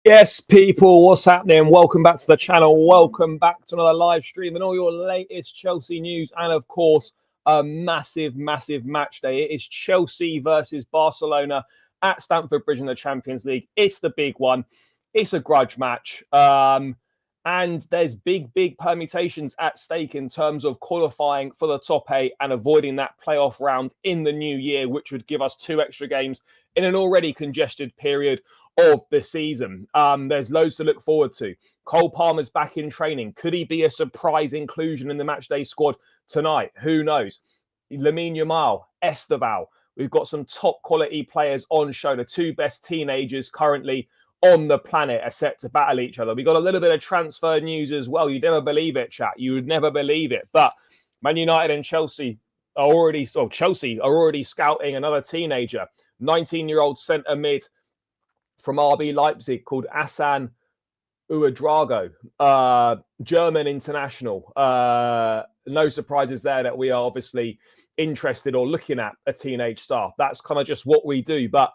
Yes, people, what's happening? Welcome back to the channel. Welcome back to another live stream and all your latest Chelsea news. And of course, a massive match day. It is Chelsea versus Barcelona at Stamford Bridge in the Champions League. It's the big one. It's a grudge match. And there's big permutations at stake in terms of qualifying for the top 8 and avoiding that playoff round in the new year, which would give us 2 extra games in an already congested period of the season. There's loads to look forward to. Cole Palmer's back in training. Could he be a surprise inclusion in the matchday squad tonight? Who knows? Lamine Yamal, Estevao. We've got some top quality players on show. The 2 best teenagers currently on the planet are set to battle each other. We got a little bit of transfer news as well. You'd never believe it, chat. You would never believe it. But Man United and Chelsea are already scouting another teenager, 19-year-old centre mid from RB Leipzig called Hassan Ouedraogo, German international. No surprises there that we are obviously interested or looking at a teenage star. That's kind of just what we do. But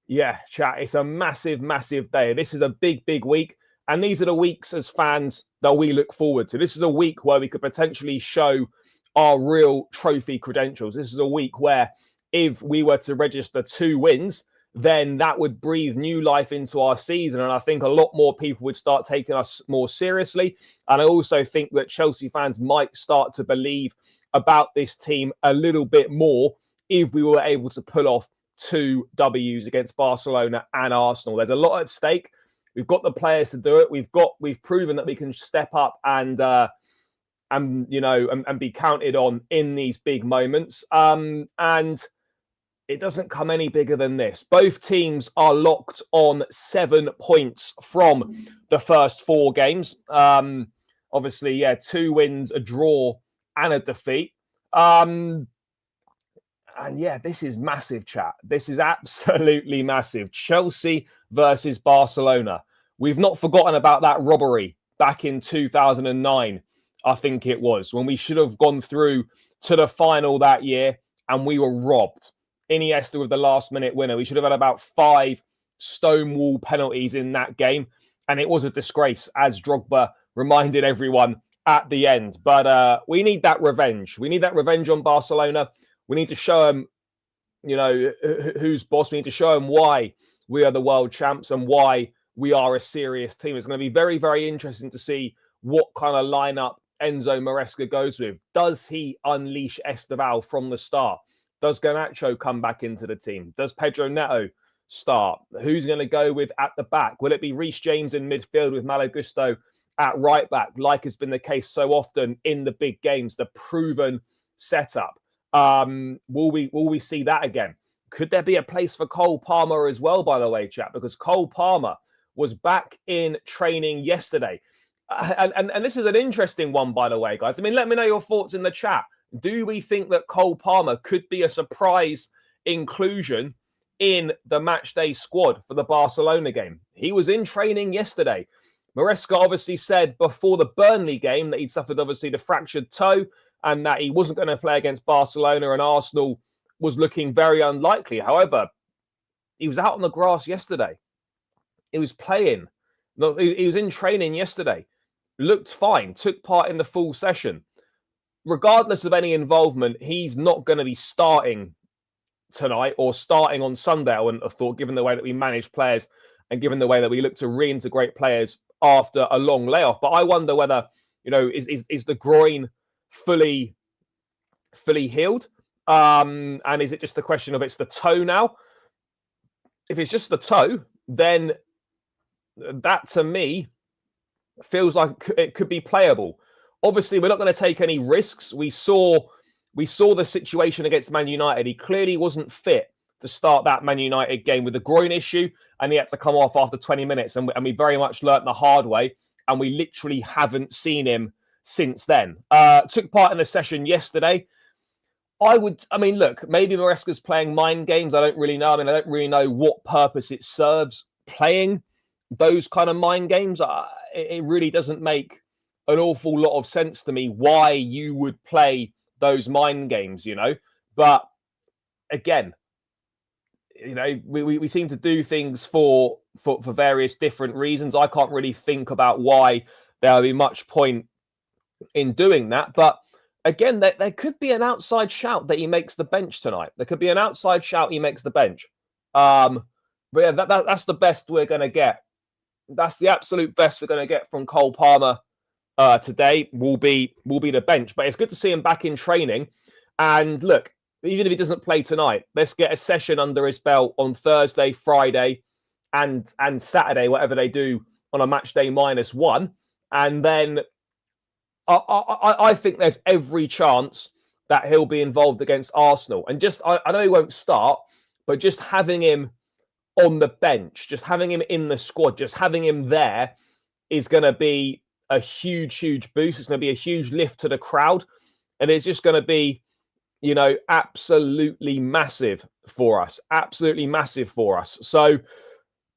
yeah, chat, it's a massive day. This is a big week. And these are the weeks as fans that we look forward to. This is a week where we could potentially show our real trophy credentials. This is a week where if we were to register 2 wins, then that would breathe new life into our season. And I think a lot more people would start taking us more seriously. And I also think that Chelsea fans might start to believe about this team a little bit more if we were able to pull off 2 W's against Barcelona and Arsenal. There's a lot at stake. We've got the players to do it. We've proven that we can step up and be counted on in these big moments. And it doesn't come any bigger than this. Both teams are locked on 7 points from the first 4 games. Obviously, 2 wins, a draw, and a defeat. And yeah, this is massive, chat. This is absolutely massive. Chelsea versus Barcelona. We've not forgotten about that robbery back in 2009, I think it was, when we should have gone through to the final that year and we were robbed. Iniesta with the last-minute winner. We should have had about 5 stonewall penalties in that game, and it was a disgrace, as Drogba reminded everyone at the end. But we need that revenge. We need that revenge on Barcelona. We need to show them, who's boss. We need to show them why we are the world champs and why we are a serious team. It's going to be very interesting to see what kind of lineup Enzo Maresca goes with. Does he unleash Estevao from the start? Does Garnacho come back into the team? Does Pedro Neto start? Who's going to go with at the back? Will it be Reece James in midfield with Malo Gusto at right back, like has been the case so often in the big games, the proven setup? Will we see that again? Could there be a place for Cole Palmer as well, by the way, chat? Because Cole Palmer was back in training yesterday. And this is an interesting one, by the way, guys. I mean, let me know your thoughts in the chat. Do we think that Cole Palmer could be a surprise inclusion in the matchday squad for the Barcelona game? He was in training yesterday. Maresca obviously said before the Burnley game that he'd suffered, obviously, the fractured toe and that he wasn't going to play against Barcelona, and Arsenal was looking very unlikely. However, he was out on the grass yesterday. He was playing. He was in training yesterday. Looked fine. Took part in the full session. Regardless of any involvement, he's not going to be starting tonight or starting on Sunday, I wouldn't have thought, given the way that we manage players and given the way that we look to reintegrate players after a long layoff. But I wonder whether, is the groin fully healed? And is it just a question of it's the toe now? If it's just the toe, then that to me feels like it could be playable. Obviously, we're not going to take any risks. We saw the situation against Man United. He clearly wasn't fit to start that Man United game with a groin issue, and he had to come off after 20 minutes. And we very much learnt the hard way, and we literally haven't seen him since then. Took part in the session yesterday. Look, maybe Maresca's playing mind games. I don't really know. I don't really know what purpose it serves playing those kind of mind games. It really doesn't make an awful lot of sense to me why you would play those mind games, But again, you know, we seem to do things for various different reasons. I can't really think about why there would be much point in doing that. But again, there could be an outside shout that he makes the bench tonight. There could be an outside shout he makes the bench. But yeah, that's the best we're going to get. That's the absolute best we're going to get from Cole Palmer today. Will be the bench. But it's good to see him back in training. And look, even if he doesn't play tonight, let's get a session under his belt on Thursday, Friday, and Saturday, whatever they do on a match day -1. And then I think there's every chance that he'll be involved against Arsenal. And just, I know he won't start, but just having him on the bench, just having him in the squad, just having him there is going to be a huge, huge boost. It's going to be a huge lift to the crowd. And it's just going to be, you know, absolutely massive for us. Absolutely massive for us. So,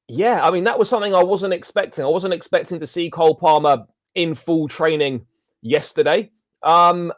yeah, I mean, that was something I wasn't expecting. I wasn't expecting to see Cole Palmer in full training yesterday. And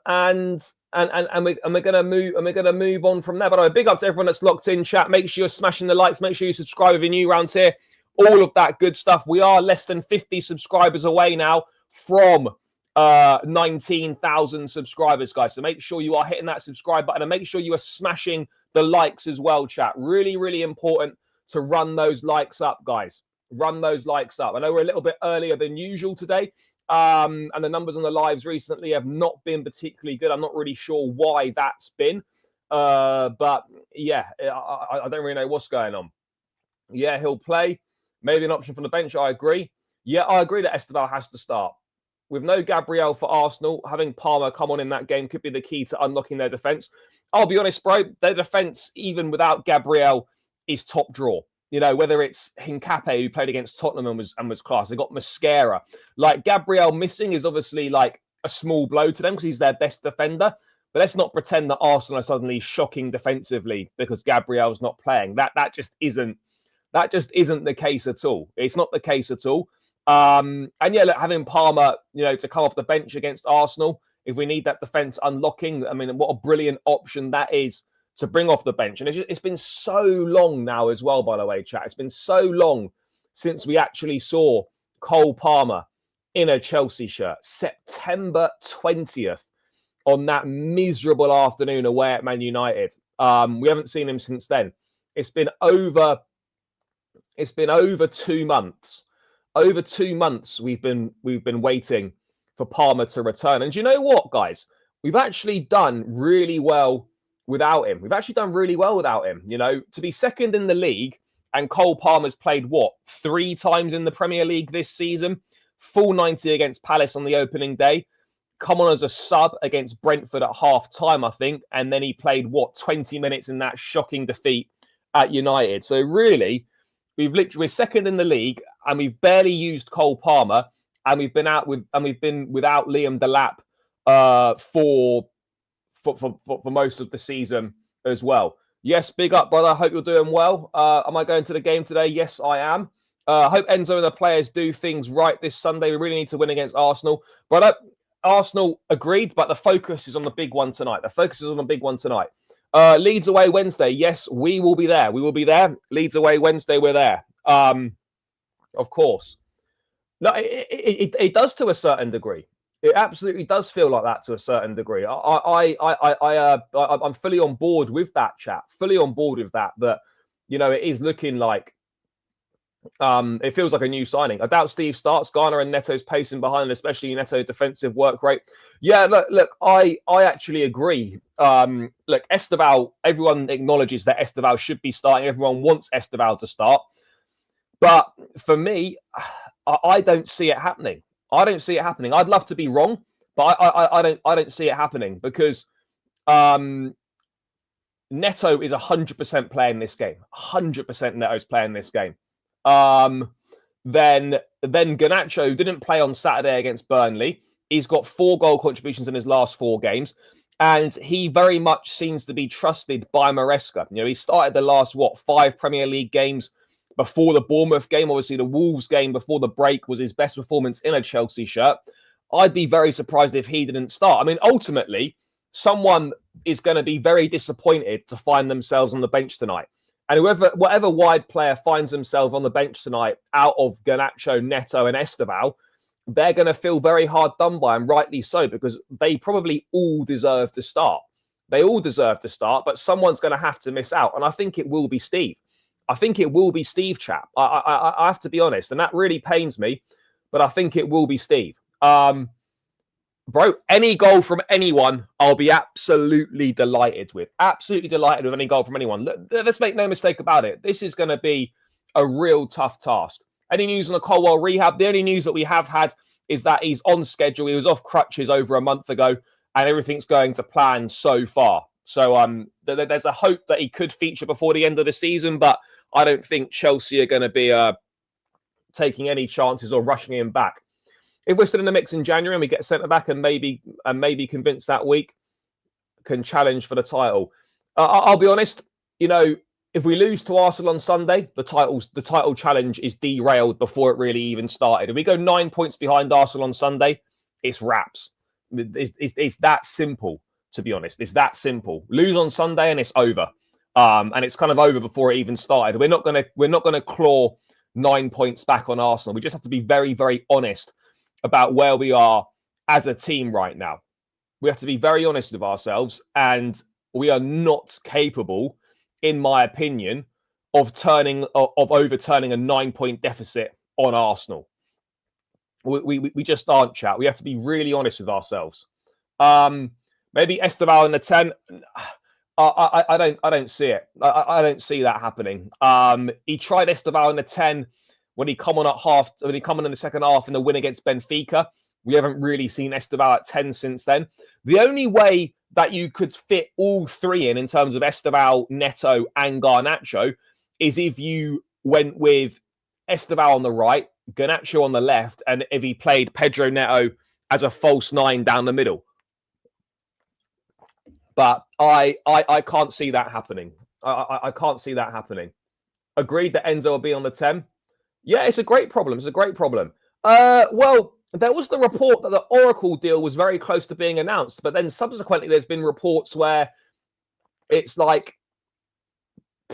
we're gonna move on from there. But a big up to everyone that's locked in chat. Make sure you're smashing the likes. Make sure you subscribe if you're new around here. All of that good stuff. We are less than 50 subscribers away now from 19,000 subscribers, guys. So make sure you are hitting that subscribe button and make sure you are smashing the likes as well, chat. Really, really important to run those likes up, guys. Run those likes up. I know we're a little bit earlier than usual today. And the numbers on the lives recently have not been particularly good. I'm not really sure why that's been. But yeah, I don't really know what's going on. Yeah, he'll play. Maybe an option from the bench. I agree. Yeah, I agree that Estevao has to start. With no Gabriel for Arsenal, having Palmer come on in that game could be the key to unlocking their defence. I'll be honest, bro, their defence, even without Gabriel, is top draw. You know, whether it's Hincapié, who played against Tottenham and was class. They got Maresca. Like, Gabriel missing is obviously like a small blow to them because he's their best defender. But let's not pretend that Arsenal are suddenly shocking defensively because Gabriel's not playing. That just isn't the case at all. It's not the case at all. And yeah, look, having Palmer, you know, to come off the bench against Arsenal, if we need that defence unlocking, I mean, what a brilliant option that is to bring off the bench. And it's been so long now as well, by the way, chat. It's been so long since we actually saw Cole Palmer in a Chelsea shirt. September 20th on that miserable afternoon away at Man United. We haven't seen him since then. It's been over 2 months. Over 2 months we've been waiting for Palmer to return. And do you know what, guys? We've actually done really well without him. You know, to be second in the league, and Cole Palmer's played, 3 times in the Premier League this season? Full 90 against Palace on the opening day. Come on as a sub against Brentford at half-time, I think. And then he played, 20 minutes in that shocking defeat at United. So really, we're second in the league, and we've barely used Cole Palmer, and we've been without Liam Delap for most of the season as well. Yes, big up, brother. I hope you're doing well. Am I going to the game today? Yes, I am. I hope Enzo and the players do things right this Sunday. We really need to win against Arsenal. But Arsenal agreed, but the focus is on the big one tonight. Leeds away Wednesday. Yes, we will be there. Leeds away Wednesday, we're there. Of course. No, it does to a certain degree. It absolutely does feel like that to a certain degree. I'm fully on board with that, chat. Fully on board with that. That, you know, it is looking like it feels like a new signing. I doubt Steve starts. Garner and Neto's pacing behind, especially Neto's defensive work rate. Yeah, look, I actually agree. Look, Estevao, everyone acknowledges that Estevao should be starting. Everyone wants Estevao to start. But for me, I don't see it happening. I'd love to be wrong, but I don't see it happening because Neto is 100% playing this game. 100% Neto's playing this game. Then Garnacho didn't play on Saturday against Burnley. He's got 4 goal contributions in his last 4 games. And he very much seems to be trusted by Maresca. You know, he started the last, 5 Premier League games before the Bournemouth game. Obviously, the Wolves game before the break was his best performance in a Chelsea shirt. I'd be very surprised if he didn't start. I mean, ultimately, someone is going to be very disappointed to find themselves on the bench tonight. And whatever wide player finds themselves on the bench tonight out of Garnacho, Neto, and Estevao, they're going to feel very hard done by, and rightly so, because they probably all deserve to start. They all deserve to start, but someone's going to have to miss out. And I think it will be Steve. I think it will be Steve, chap. I have to be honest, and that really pains me, but I think it will be Steve. Bro, any goal from anyone, I'll be absolutely delighted with. Absolutely delighted with any goal from anyone. Let's make no mistake about it. This is going to be a real tough task. Any news on the Colwell rehab? The only news that we have had is that he's on schedule. He was off crutches over a month ago, and everything's going to plan so far. So there's a hope that he could feature before the end of the season, but I don't think Chelsea are going to be taking any chances or rushing him back. If we're still in the mix in January and we get centre back and maybe convinced that week can challenge for the title, I'll be honest. You know, if we lose to Arsenal on Sunday, the title challenge is derailed before it really even started. If we go 9 points behind Arsenal on Sunday, it's wraps. It's that simple. To be honest, it's that simple. Lose on Sunday and it's over. And it's kind of over before it even started. We're not gonna claw 9 points back on Arsenal. We just have to be very, very honest about where we are as a team right now. We have to be very honest with ourselves, and we are not capable, in my opinion, of overturning a 9-point deficit on Arsenal. We just aren't, chat. We have to be really honest with ourselves. Maybe Estevao in the 10. I don't see it. I don't see that happening. He tried Estevao in the 10 when he come on in the second half in the win against Benfica. We haven't really seen Estevao at 10 since then. The only way that you could fit all three in terms of Estevao, Neto, and Garnacho is if you went with Estevao on the right, Garnacho on the left, and if he played Pedro Neto as a false 9 down the middle. But I can't see that happening. I can't see that happening. Agreed that Enzo will be on the 10. Yeah, it's a great problem. It's a great problem. Well, there was the report that the Oracle deal was very close to being announced, but then subsequently there's been reports where it's like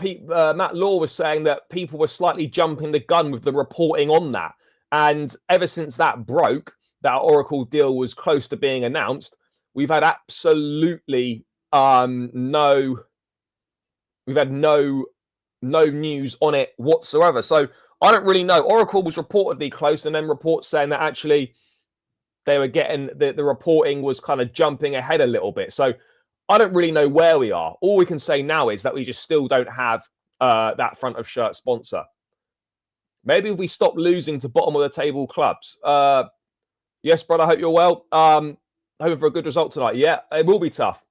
Matt Law was saying that people were slightly jumping the gun with the reporting on that. And ever since that broke, that Oracle deal was close to being announced, we've had absolutely no news on it whatsoever. So I don't really know. Oracle was reportedly close, and then reports saying that actually they were getting the reporting was kind of jumping ahead a little bit. So I don't really know where we are. All we can say now is that we just still don't have that front of shirt sponsor. Maybe if we stop losing to bottom of the table clubs. Yes, brother, I hope you're well. Hoping for a good result tonight. Yeah, it will be tough.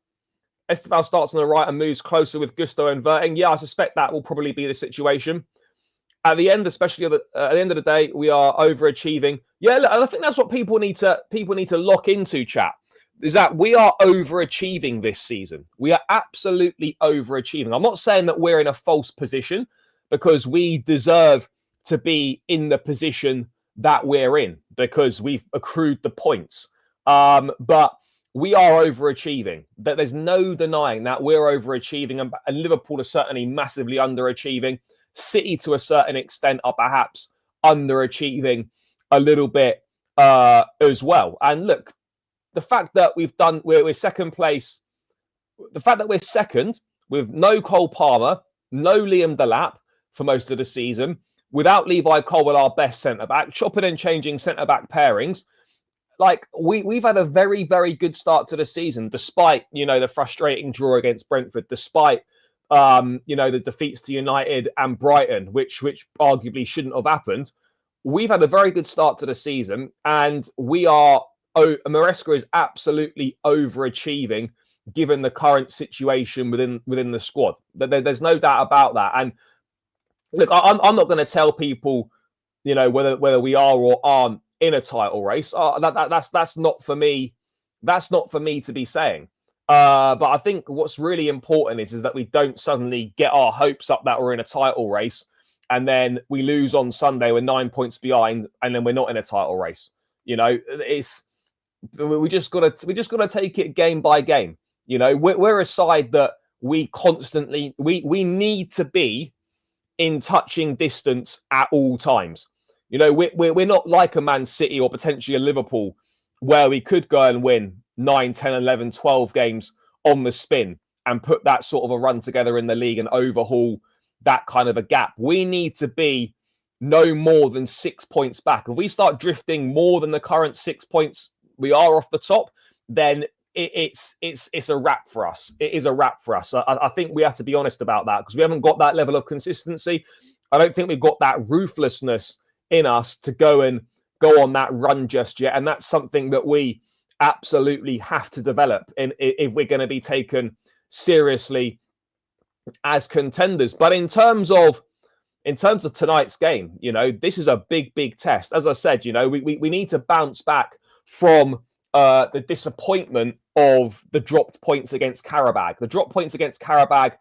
Estevao starts on the right and moves closer with Gusto and Verting. Yeah, I suspect that will probably be the situation. At the end, especially at the end of the day, we are overachieving. Yeah, look, and I think that's what people need to lock into, chat. Is that we are overachieving this season. We are absolutely overachieving. I'm not saying that we're in a false position, because we deserve to be in the position that we're in because we've accrued the points. But we are overachieving. There's no denying that we're overachieving, and Liverpool are certainly massively underachieving. City, to a certain extent, are perhaps underachieving a little bit as well. And look, the fact that we're second place, the fact that we're second with no Cole Palmer, no Liam Delap for most of the season, without Levi Colwill, our best centre-back, chopping and changing centre-back pairings, like we've had a very, very good start to the season, despite, the frustrating draw against Brentford, despite, the defeats to United and Brighton, which arguably shouldn't have happened. We've had a very good start to the season, and Maresca is absolutely overachieving given the current situation within the squad. There's no doubt about that. And look, I'm not going to tell people, whether we are or aren't in a title race. That's not for me. That's not for me to be saying. But I think what's really important is that we don't suddenly get our hopes up that we're in a title race, and then we lose on Sunday, we're 9 points behind, and then we're not in a title race. We just gotta take it game by game. You know, we're a side that we constantly we need to be in touching distance at all times. You know, we're not like a Man City or potentially a Liverpool where we could go and win 9, 10, 11, 12 games on the spin and put that sort of a run together in the league and overhaul that kind of a gap. We need to be no more than 6 points back. If we start drifting more than the current 6 points we are off the top, then it's a wrap for us. It is a wrap for us. I think we have to be honest about that because we haven't got that level of consistency. I don't think we've got that ruthlessness in us to go on that run just yet. And that's something that we absolutely have to develop if we're going to be taken seriously as contenders. But in terms of tonight's game, you know, this is a big test. As I said, you know, we need to bounce back from the disappointment of the dropped points against Qarabağ. The dropped points against Qarabağ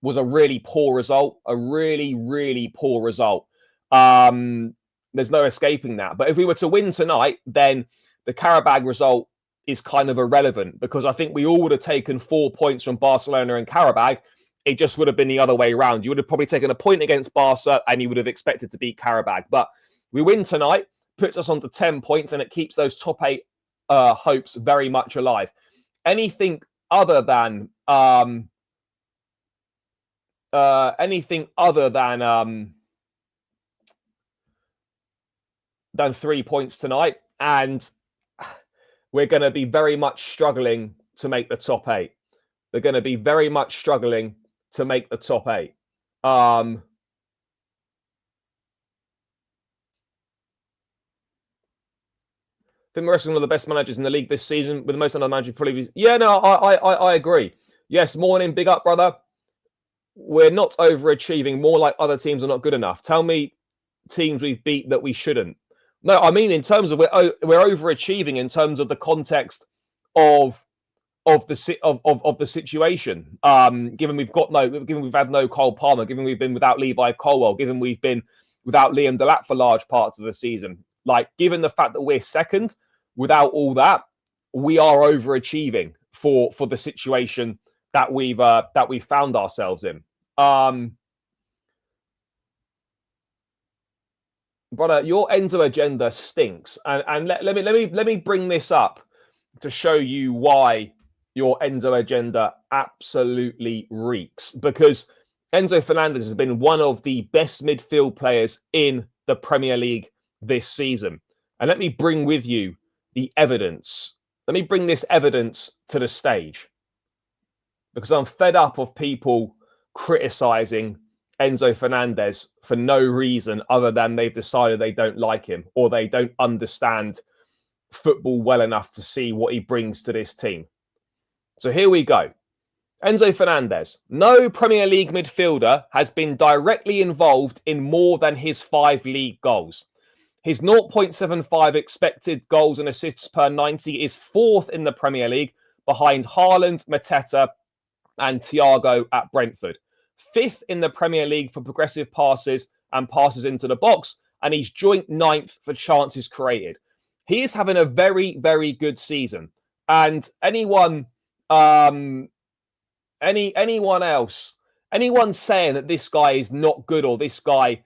was a really poor result, a really poor result. There's no escaping that. But if we were to win tonight, then the Qarabağ result is kind of irrelevant because I think we all would have taken 4 points from Barcelona and Qarabağ. It just would have been the other way around. You would have probably taken a point against Barca and you would have expected to beat Qarabağ. But we win tonight, puts us on to 10 points and it keeps those top 8 hopes very much alive. Anything other than 3 points tonight, and we're going to be very much struggling to make the top 8. They're going to be very much struggling to make the top 8. I think Maresca is one of the best managers in the league this season, with the most under manager probably. Yeah, no, I agree. Yes, morning, big up, brother. We're not overachieving. More like other teams are not good enough. Tell me teams we've beat that we shouldn't. No, I mean in terms of we're overachieving in terms of the context of the situation. Given we've had no Cole Palmer, given we've been without Levi Colwell, given we've been without Liam Delap for large parts of the season. Like, given the fact that we're second, without all that, we are overachieving for the situation that we've found ourselves in. Brother, your Enzo agenda stinks, and let me bring this up to show you why your Enzo agenda absolutely reeks. Because Enzo Fernandez has been one of the best midfield players in the Premier League this season, and let me bring with you the evidence. Let me bring this evidence to the stage because I'm fed up of people criticizing Enzo Fernandez for no reason other than they've decided they don't like him or they don't understand football well enough to see what he brings to this team. So here we go. Enzo Fernandez. No Premier League midfielder has been directly involved in more than his 5 league goals. His 0.75 expected goals and assists per 90 is 4th in the Premier League, behind Haaland, Mateta and Thiago at Brentford. 5th in the Premier League for progressive passes and passes into the box, and he's joint 9th for chances created. He is having a very, very good season. And anyone else, anyone saying that this guy is not good or this guy,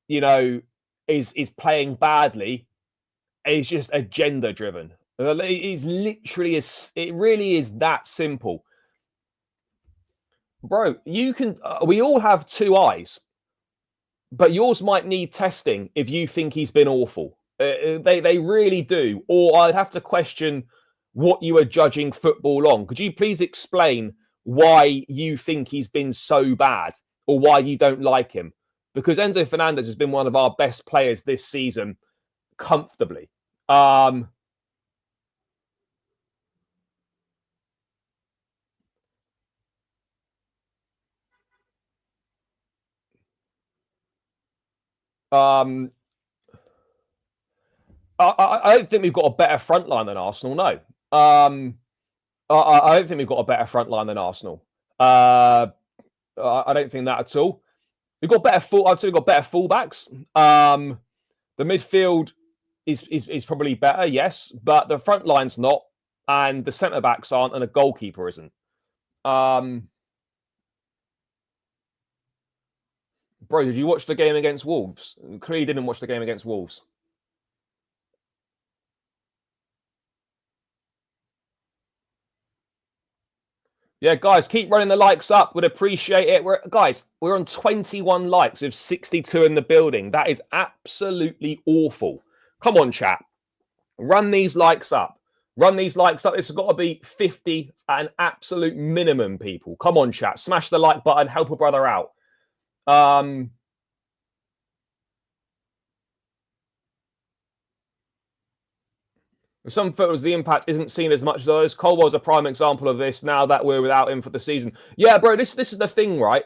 you know, is playing badly is just agenda driven. It really is that simple. Bro, you can. We all have 2 eyes, but yours might need testing if you think he's been awful. They really do. Or I'd have to question what you are judging football on. Could you please explain why you think he's been so bad or why you don't like him? Because Enzo Fernandez has been one of our best players this season comfortably. I don't think we've got a better front line than Arsenal. No. I don't think we've got a better front line than Arsenal. I don't think that at all. We've got better I'd say we've got better fullbacks. The midfield is probably better, yes, but the front line's not, and the centre backs aren't, and a goalkeeper isn't. Bro, did you watch the game against Wolves? Clearly didn't watch the game against Wolves. Yeah, guys, keep running the likes up. Would appreciate it. We're on 21 likes with 62 in the building. That is absolutely awful. Come on, chat. Run these likes up. Run these likes up. It's got to be 50 at an absolute minimum, people. Come on, chat. Smash the like button. Help a brother out. Some photos, the impact isn't seen as much as others. Colwell's a prime example of this now that we're without him for the season. Yeah, bro, this is the thing, right?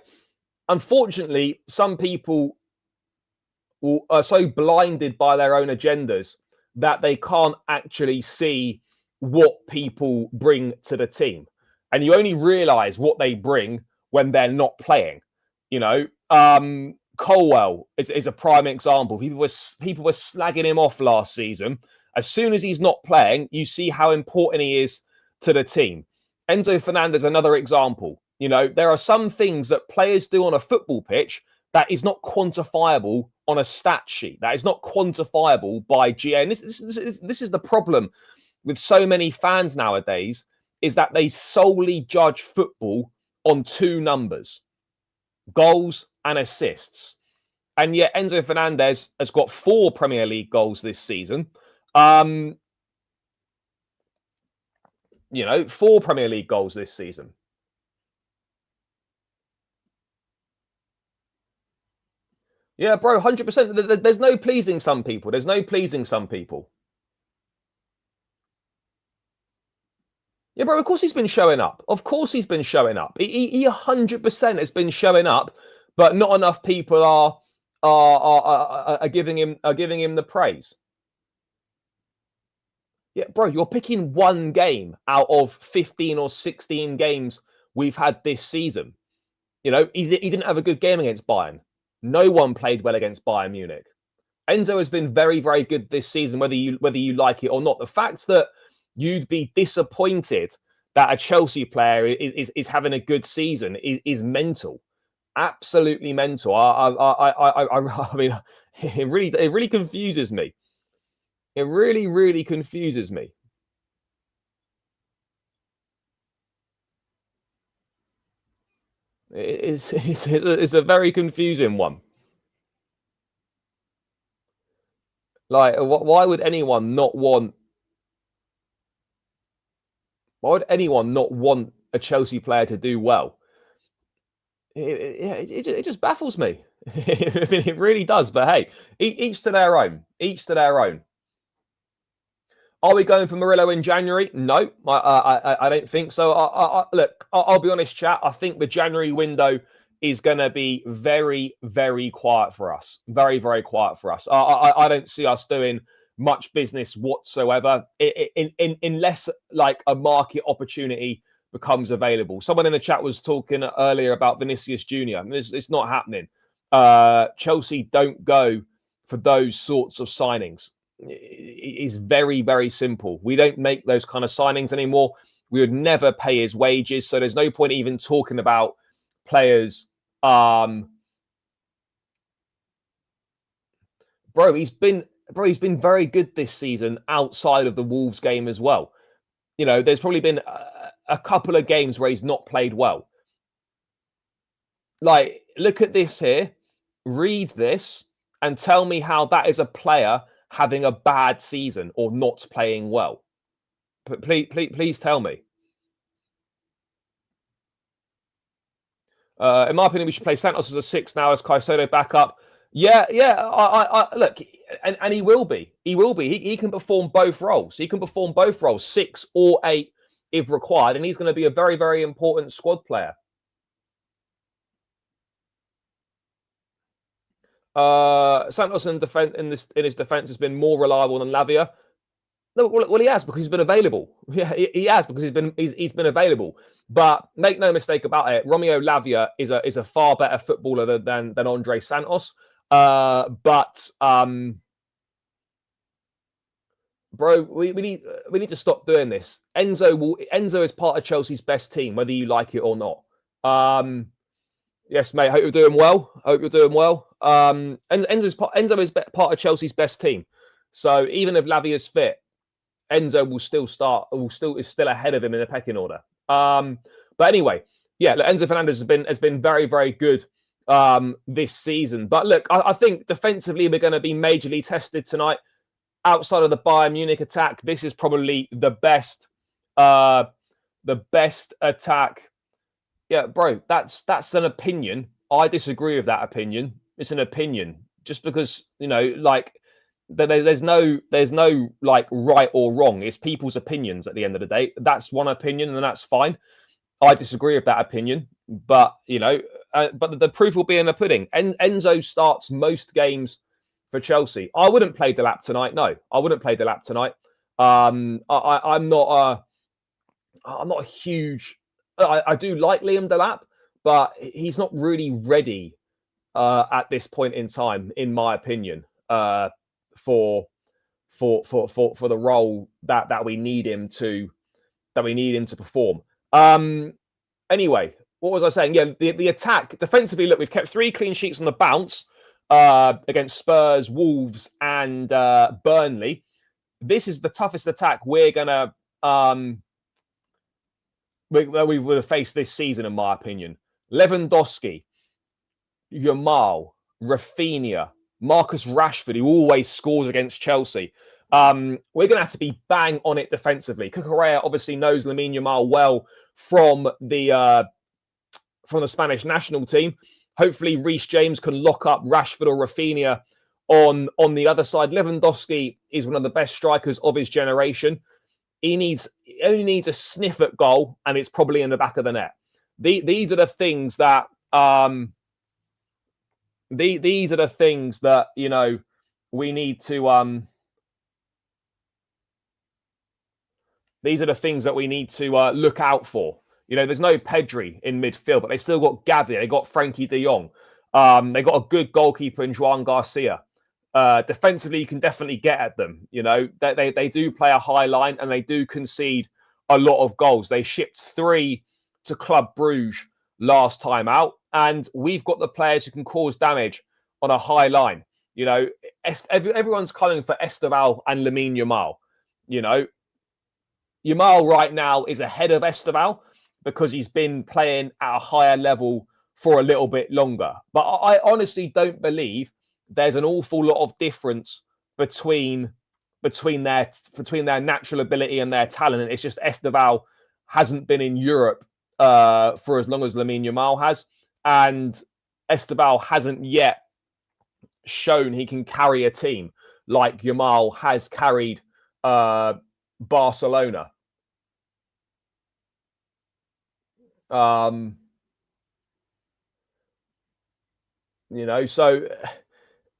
Unfortunately, some people are so blinded by their own agendas that they can't actually see what people bring to the team. And you only realize what they bring when they're not playing. You know, Colwell is a prime example. People were slagging him off last season. As soon as he's not playing, you see how important he is to the team. Enzo Fernandez, another example. You know, there are some things that players do on a football pitch that is not quantifiable on a stat sheet. That is not quantifiable by GA. And this is the problem with so many fans nowadays, is that they solely judge football on two numbers: goals and assists. And yet Enzo Fernandez has got 4 Premier League goals this season. You know, 4 Premier League goals this season. Yeah, bro, 100%. There's no pleasing some people. There's no pleasing some people. Yeah, bro, of course he's been showing up. Of course he's been showing up. He 100% has been showing up, but not enough people are giving him the praise. Yeah, bro, you're picking one game out of 15 or 16 games we've had this season. You know, he didn't have a good game against Bayern. No one played well against Bayern Munich. Enzo has been very, very good this season, whether you like it or not. The fact that you'd be disappointed that a Chelsea player is having a good season is mental, absolutely mental. I mean, it really confuses me. It really confuses me. It's a very confusing one. Like, why would anyone not want? Why would anyone not want a Chelsea player to do well? It just baffles me. I mean, it really does. But hey, each to their own. Each to their own. Are we going for Murillo in January? No, I don't think so. Look, I'll be honest, chat. I think the January window is going to be very, very quiet for us. Very, very quiet for us. I don't see us doing much business whatsoever, unless like a market opportunity becomes available. Someone in the chat was talking earlier about Vinicius Jr. It's not happening. Chelsea don't go for those sorts of signings. It is very, very simple. We don't make those kind of signings anymore. We would never pay his wages, so there's no point even talking about players. Bro, he's been very good this season outside of the Wolves game as well. You know, there's probably been a couple of games where he's not played well. Like, look at this here. Read this and tell me how that is a player having a bad season or not playing well. But please tell me. In my opinion, we should play Santos as a 6 now, as Caicedo backup. Yeah. I look, and he will be. He will be. He can perform both roles. He can perform both roles, 6 or 8 if required, and he's going to be a very, very important squad player. Santos in his defense has been more reliable than Lavia. No, well, he has, because he's been available. Yeah, he has, because he's been available. But make no mistake about it, Romeo Lavia is a far better footballer than Andre Santos. But bro, we need to stop doing this. Enzo is part of Chelsea's best team, whether you like it or not. Yes, mate. Hope you're doing well. Enzo is part of Chelsea's best team. So even if Lavia's fit, Enzo will still start. Is still ahead of him in the pecking order. But anyway, yeah, Enzo Fernandez has been very, very good this season. But look, I think defensively we're going to be majorly tested tonight. Outside of the Bayern Munich attack, this is probably the best attack. Yeah, bro, that's an opinion. I disagree with that opinion. It's an opinion. Just because, like there's no like right or wrong. It's people's opinions at the end of the day. That's one opinion, and that's fine. I disagree with that opinion, but but the proof will be in the pudding. Enzo starts most games for Chelsea. I wouldn't play Delap tonight. No, I wouldn't play Delap tonight. I'm not a huge. I do like Liam Delap, but he's not really ready at this point in time, in my opinion, for the role that we need him to perform. Anyway, what was I saying? Yeah, the attack defensively. Look, we've kept 3 clean sheets on the bounce against Spurs, Wolves, and Burnley. This is the toughest attack we're gonna we would have faced this season, in my opinion. Lewandowski, Yamal, Rafinha, Marcus Rashford, who always scores against Chelsea. We're going to have to be bang on it defensively. Cucurella obviously knows Lamine Yamal well from the Spanish national team. Hopefully, Reece James can lock up Rashford or Rafinha on the other side. Lewandowski is one of the best strikers of his generation. He only needs a sniff at goal, and it's probably in the back of the net. These are the things that these are the things that we need to these are the things that we need to look out for. There's no Pedri in midfield, but they still got Gavi. They got Frankie de Jong. They got a good goalkeeper in Joan Garcia. Defensively, you can definitely get at them. They do play a high line, and they do concede a lot of goals. They shipped 3 to Club Brugge last time out, and we've got the players who can cause damage on a high line. Everyone's calling for Estevao and Lamine Yamal. Yamal right now is ahead of Estevao because he's been playing at a higher level for a little bit longer. But I honestly don't believe there's an awful lot of difference between their natural ability and their talent. It's just Estevao hasn't been in Europe for as long as Lamine Yamal has, and Estevao hasn't yet shown he can carry a team like Yamal has carried Barcelona. So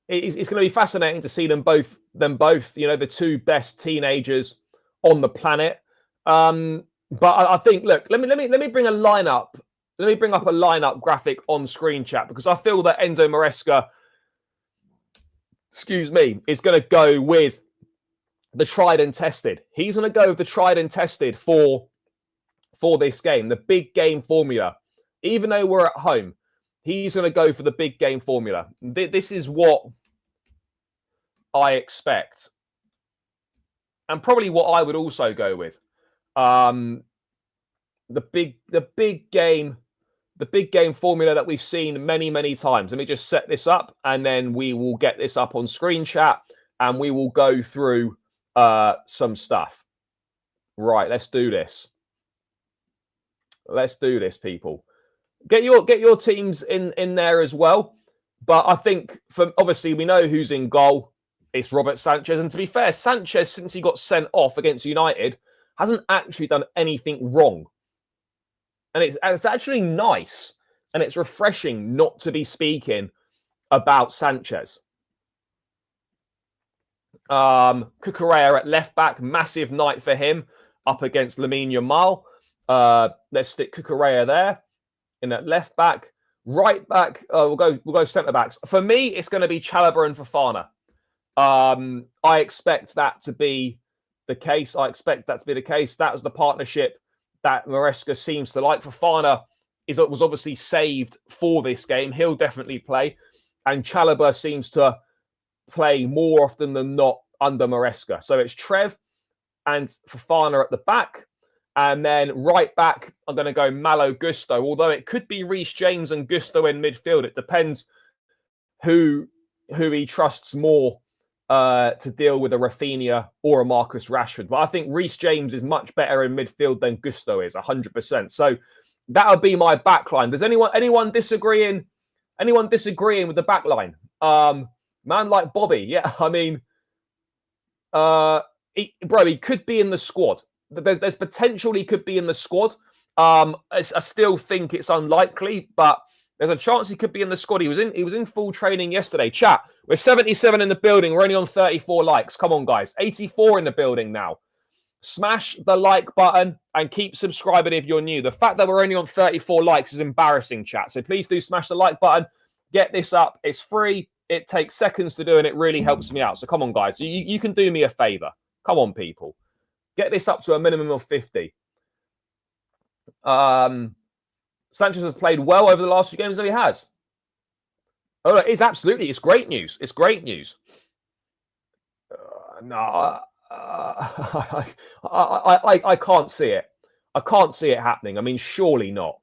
it's going to be fascinating to see them both. The 2 best teenagers on the planet. But I think, look, let me bring a lineup. Let me bring up a lineup graphic on screen chat, because I feel that Enzo Maresca, is going to go with the tried and tested. He's going to go with the tried and tested for this game, the big game formula. Even though we're at home, he's going to go for the big game formula. This is what I expect, and probably what I would also go with. The big game formula that we've seen many times. Let me just set this up, and then we will get this up on screen chat, and we will go through some stuff. Right, let's do this. Let's do this, people. Get your teams in there as well. But I think, obviously, we know who's in goal. It's Robert Sanchez. And to be fair, Sanchez, since he got sent off against United, hasn't actually done anything wrong. And it's actually nice, and it's refreshing not to be speaking about Sanchez. Cucurella at left back, massive night for him up against Lamine Yamal. Let's stick Cucurella there in that left back. Right back, we'll go centre backs. For me, it's going to be Chalobah and Fofana. I expect that to be the case. I expect that to be the case. That was the partnership that Maresca seems to like. Fofana was obviously saved for this game. He'll definitely play. And Chalobah seems to play more often than not under Maresca. So it's Trev and Fofana at the back. And then right back, I'm going to go Malo Gusto. Although it could be Reece James and Gusto in midfield. It depends who he trusts more to deal with a Rafinha or a Marcus Rashford. But I think Reece James is much better in midfield than Gusto is, 100%. So that would be my backline. Does anyone disagreeing? Anyone disagreeing with the backline? Man like Bobby, yeah. I mean, he could be in the squad. There's potential he could be in the squad. I still think it's unlikely, but there's a chance he could be in the squad. He was in full training yesterday. Chat, we're 77 in the building. We're only on 34 likes. Come on, guys. 84 in the building now. Smash the like button and keep subscribing if you're new. The fact that we're only on 34 likes is embarrassing, chat. So please do smash the like button. Get this up. It's free. It takes seconds to do, and it really helps me out. So come on, guys. You can do me a favor. Come on, people. Get this up to a minimum of 50. Sanchez has played well over the last few games, so he has. Oh, it is absolutely. It's great news. It's great news. No, I can't see it. I can't see it happening. I mean, surely not.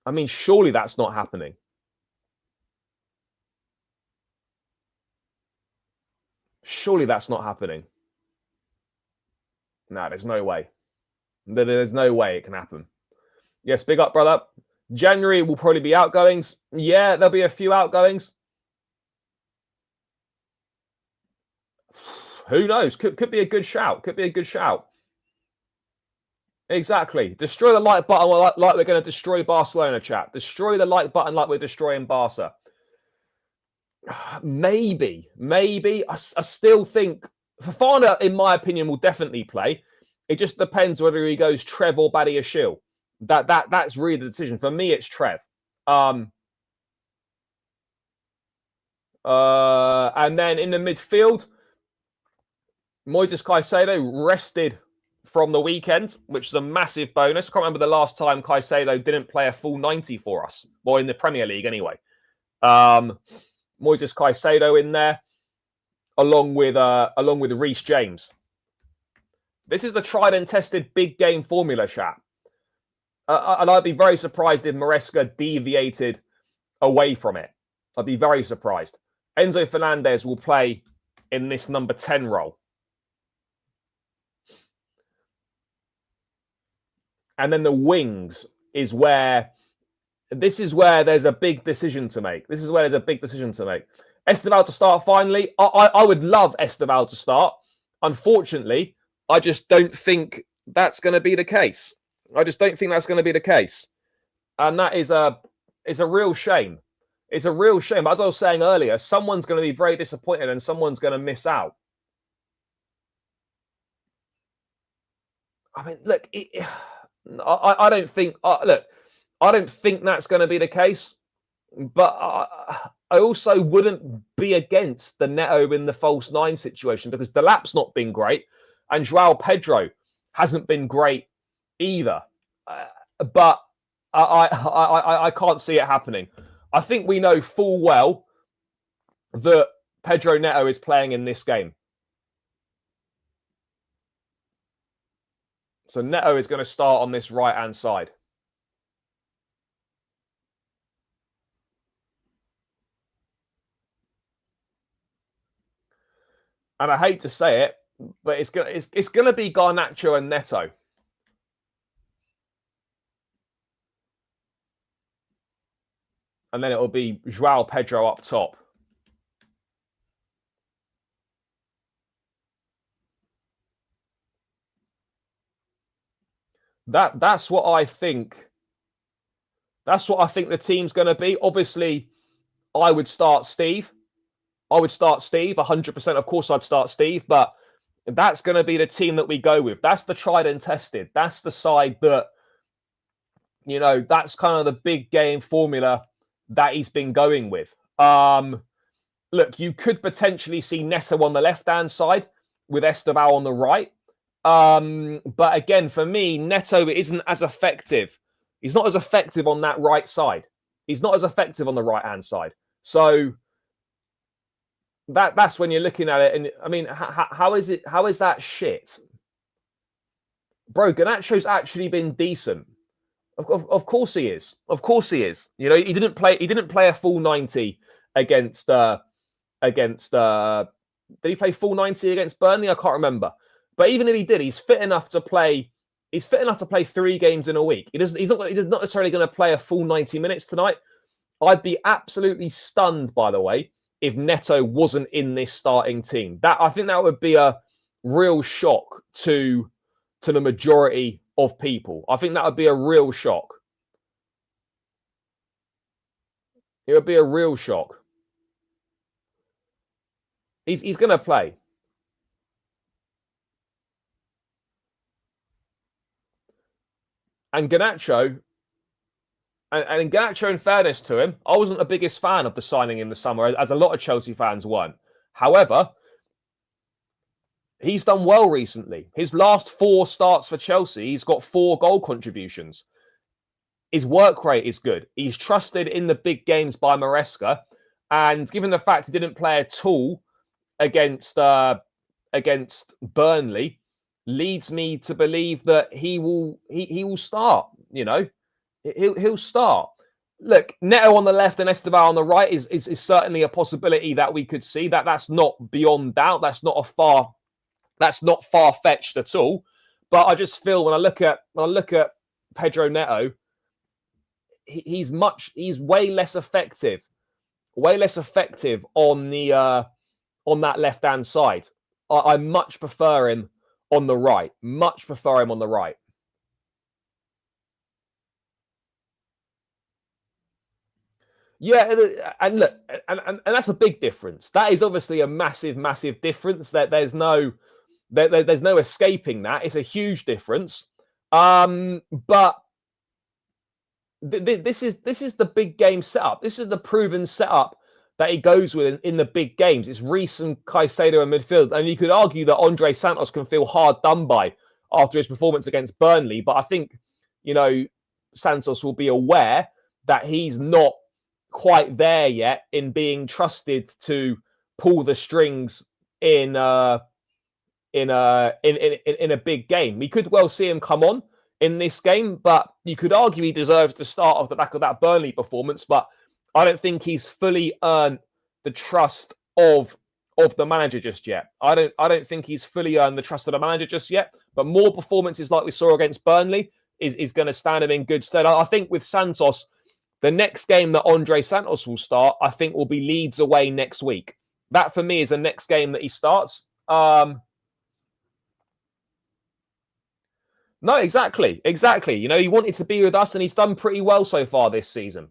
I mean, surely that's not happening. Surely that's not happening. No, there's no way. There's no way it can happen. Yes, big up, brother. January will probably be outgoings. Yeah, there'll be a few outgoings. Who knows? Could be a good shout. Could be a good shout. Exactly. Destroy the like button like we're going to destroy Barcelona, chat. Destroy the like button like we're destroying Barca. Maybe. I still think Fofana, in my opinion, will definitely play. It just depends whether he goes Trev or Badiashile. That's really the decision. For me, it's Trev. And then in the midfield, Moises Caicedo rested from the weekend, which is a massive bonus. I can't remember the last time Caicedo didn't play a full 90 for us, or in the Premier League anyway. Moises Caicedo in there, along with Reece James. This is the tried and tested big game formula, chat. And I'd be very surprised if Maresca deviated away from it. I'd be very surprised. Enzo Fernandez will play in this number 10 role. And then the wings is where there's a big decision to make. Estevao to start finally. I would love Estevao to start. Unfortunately, I just don't think that's going to be the case. And that is a real shame. It's a real shame. As I was saying earlier, someone's going to be very disappointed and someone's going to miss out. I mean, look, I don't think. I don't think that's going to be the case. But I also wouldn't be against the Neto in the false nine situation because Delap's not been great, and Joao Pedro hasn't been great either. But I can't see it happening. I think we know full well that Pedro Neto is playing in this game. So Neto is going to start on this right-hand side. And I hate to say it, but it's going to be Garnacho and Neto. And then it'll be Joao Pedro up top. That's what I think. That's what I think the team's going to be. Obviously, I would start Steve. 100%. Of course, I'd start Steve, but that's going to be the team that we go with. That's the tried and tested. That's the side that, that's kind of the big game formula that he's been going with. Look, you could potentially see Neto on the left-hand side with Estevao on the right. But again, for me, Neto isn't as effective. He's not as effective on that right side. He's not as effective on the right-hand side. So that's when you're looking at it. And I mean, how is it? How is that shit? Bro, Garnacho's actually been decent. Of course he is. Of course he is. You know, he didn't play a full 90 against did he play full 90 against Burnley? I can't remember. But even if he did, he's fit enough to play 3 games in a week. He's not necessarily going to play a full 90 minutes tonight. I'd be absolutely stunned, by the way, if Neto wasn't in this starting team. I think that would be a real shock to the majority of people. I think that would be a real shock. It would be a real shock. He's going to play. And Garnacho, and Garnacho, in fairness to him, I wasn't the biggest fan of the signing in the summer, as a lot of Chelsea fans weren't. However, he's done well recently. His last 4 starts for Chelsea, he's got 4 goal contributions. His work rate is good. He's trusted in the big games by Maresca. And given the fact he didn't play at all against Burnley, leads me to believe that he will start. You know, he'll start. Look, Neto on the left and Estevao on the right is certainly a possibility that we could see. That's not beyond doubt. That's not far-fetched at all. But I just feel when I look at Pedro Neto, he's way less effective on that left-hand side. I much prefer him on the right. Yeah, and look, and that's a big difference. That is obviously a massive difference. That there's no escaping that. It's a huge difference. But this is the big game setup. This is the proven setup that he goes with in the big games. It's Reece and Caicedo in midfield. And you could argue that Andre Santos can feel hard done by after his performance against Burnley. But I think, you know, Santos will be aware that he's not quite there yet in being trusted to pull the strings in a big game. We could well see him come on in this game, but you could argue he deserves to start off the back of that Burnley performance. But I don't think he's fully earned the trust of the manager just yet. I don't think he's fully earned the trust of the manager just yet. But more performances like we saw against Burnley is going to stand him in good stead. I think with Santos, the next game that Andre Santos will start, I think, will be Leeds away next week. That for me is the next game that he starts. No, exactly. You know, he wanted to be with us, and he's done pretty well so far this season.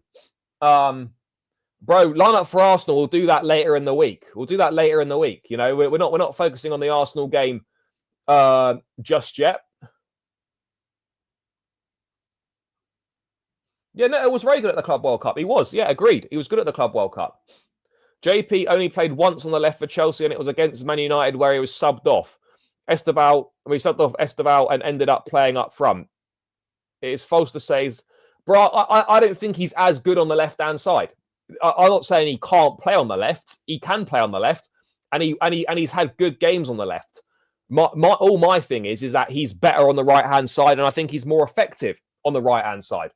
Bro, line up for Arsenal. We'll do that later in the week. You know, we're not focusing on the Arsenal game just yet. Yeah, no, it was very good at the Club World Cup. He was, yeah, agreed. He was good at the Club World Cup. JP only played once on the left for Chelsea, and it was against Man United where he was subbed off. We subbed off Estevao and ended up playing up front. It's false to say, bro, I don't think he's as good on the left-hand side. I'm not saying he can't play on the left. He can play on the left, and he's had good games on the left. My thing is that he's better on the right-hand side, and I think he's more effective on the right-hand side.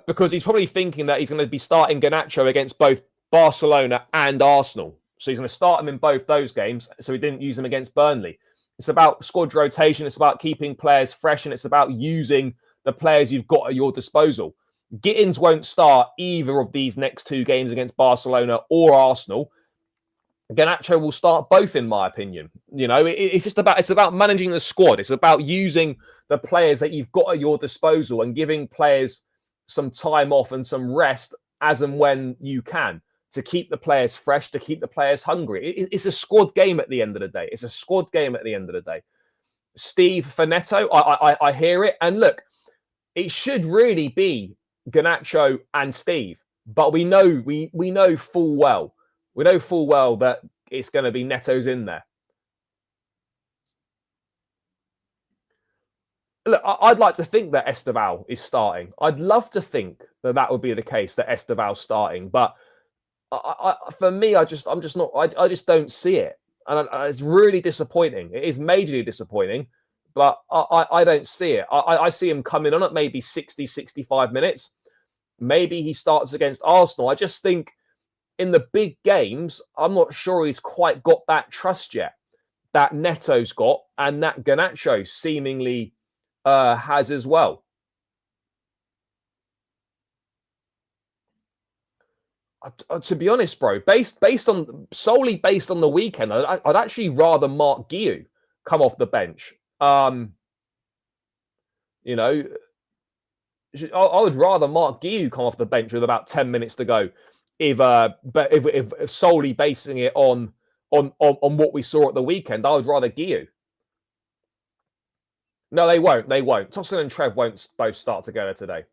Because he's probably thinking that he's going to be starting Garnacho against both Barcelona and Arsenal. So he's going to start him in both those games, so he didn't use him against Burnley. It's about squad rotation. It's about keeping players fresh, and it's about using the players you've got at your disposal. Gittins won't start either of these next 2 games against Barcelona or Arsenal. Garnacho will start both, in my opinion. You know, it's about managing the squad. It's about using the players that you've got at your disposal and giving players some time off and some rest as and when you can, to keep the players fresh, to keep the players hungry. It's a squad game at the end of the day. Steve for Neto, I hear it. And look, it should really be Garnacho and Steve. But we know full well that it's going to be Neto's in there. Look, I'd like to think that Estevao is starting. I'd love to think that that would be the case, that Estevao's starting. But for me, I just don't see it, and it's really disappointing. It is majorly disappointing, but I don't see it. I see him coming on at maybe 60, 65 minutes. Maybe he starts against Arsenal. I just think in the big games, I'm not sure he's quite got that trust yet that Neto's got and that Garnacho seemingly has as well. To be honest, bro, solely based on the weekend, I'd actually rather Mark Guiu come off the bench. You know, I would rather Mark Guiu come off the bench with about 10 minutes to go, if solely basing it on what we saw at the weekend. I would rather Guiu. No, they won't. They won't. Tosin and Trev won't both start together today.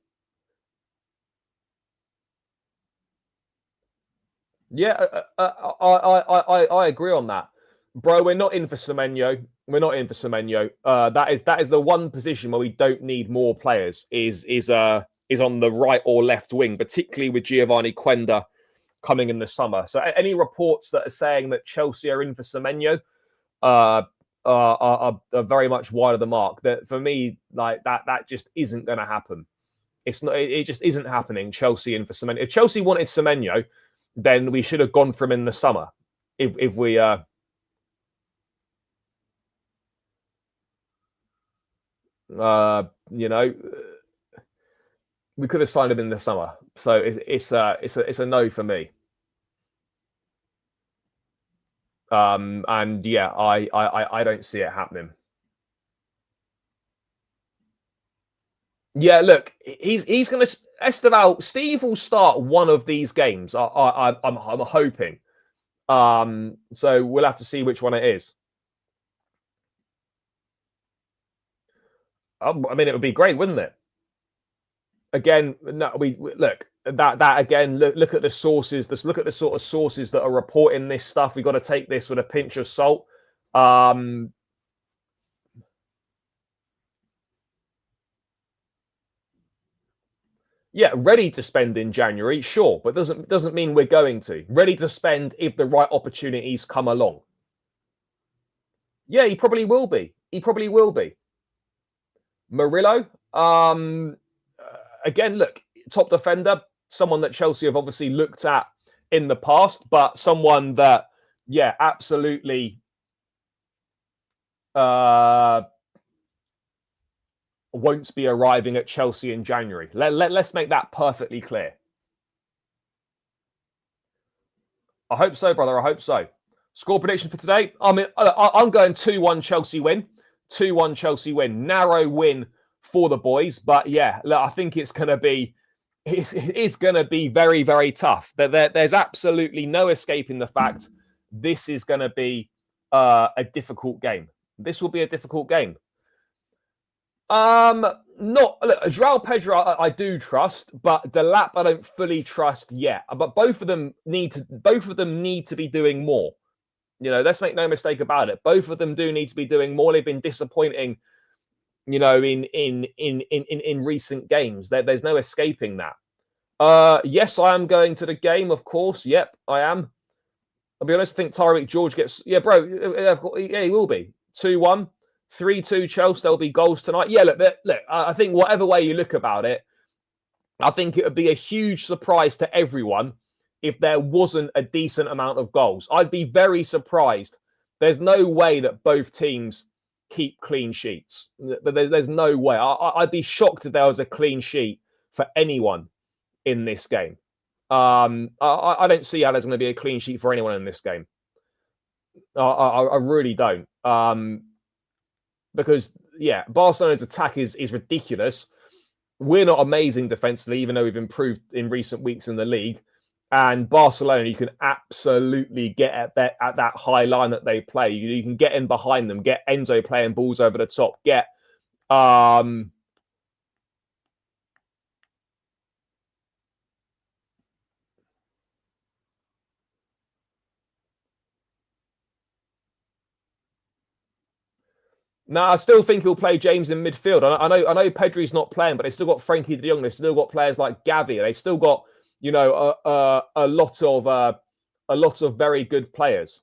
Yeah, I agree on that, bro. We're not in for Semenyo. We're not in for Semenyo. That is the one position where we don't need more players. Is on the right or left wing, particularly with Giovanni Quenda coming in the summer. So any reports that are saying that Chelsea are in for Semenyo are very much wide of the mark. That for me, like that just isn't going to happen. It's not. It just isn't happening. Chelsea in for Semenyo. If Chelsea wanted Semenyo, then we should have gone for him in the summer. If we you know, we could have signed him in the summer. So it's a no for me. And yeah, I don't see it happening. Yeah, look, he's going to Estevao. Steve will start one of these games. I'm hoping. So we'll have to see which one it is. I mean, it would be great, wouldn't it? Again, no, we look that again. Look at the sources. Let's look at the sort of sources that are reporting this stuff. We got to take this with a pinch of salt. Yeah, ready to spend in January, sure, but doesn't mean we're going to. Ready to spend if the right opportunities come along. Yeah, he probably will be. He probably will be. Murillo, again, look, top defender, someone that Chelsea have obviously looked at in the past, but someone that, yeah, absolutely won't be arriving at Chelsea in January. Let's make that perfectly clear. I hope so, brother. I hope so. Score prediction for today? I mean, I'm going 2-1 Chelsea win. 2-1 Chelsea win. Narrow win for the boys. But yeah, look, I think it's going to be very, very tough. There's absolutely no escaping the fact this is going to be a difficult game. This will be a difficult game. Not look, João Pedro I do trust, but Delap I don't fully trust yet. But both of them need to be doing more. You know, let's make no mistake about it. Both of them do need to be doing more. They've been disappointing, you know, in recent games. There's no escaping that. Yes, I am going to the game, of course. Yep, I am. I'll be honest, I think Tyreek George gets bro, yeah, he will be. 2-1. 3-2 Chelsea, there'll be goals tonight. Yeah, look, I think whatever way you look about it, I think it would be a huge surprise to everyone if there wasn't a decent amount of goals. I'd be very surprised. There's no way that both teams keep clean sheets. There's no way. I'd be shocked if there was a clean sheet for anyone in this game. I don't see how there's going to be a clean sheet for anyone in this game. I really don't. Because, yeah, Barcelona's attack is ridiculous. We're not amazing defensively, even though we've improved in recent weeks in the league. And Barcelona, you can absolutely get at that high line that they play. You can get in behind them, get Enzo playing balls over the top, get No, I still think he'll play James in midfield. I know Pedri's not playing, but they still got Frankie de Jong. They still got players like Gavi. They still got, you know, a lot of very good players.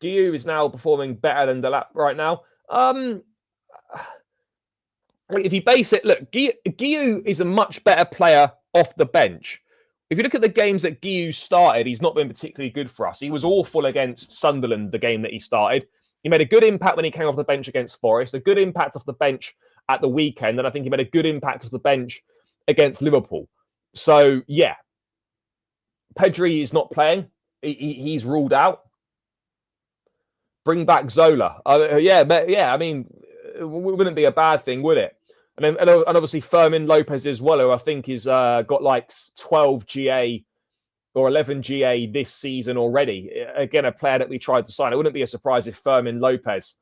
Guiu is now performing better than Delap right now. If you base it, look, Guiu is a much better player off the bench. If you look at the games that Guiu started, he's not been particularly good for us. He was awful against Sunderland, the game that he started. He made a good impact when he came off the bench against Forest, a good impact off the bench at the weekend, and I think he made a good impact off the bench against Liverpool. So, yeah, Pedri is not playing. He's ruled out. Bring back Zola. Yeah. I mean, it wouldn't be a bad thing, would it? And obviously Fermin Lopez as well, who I think is got like 12 GA or 11 GA this season already. Again, a player that we tried to sign. It wouldn't be a surprise if Fermin Lopez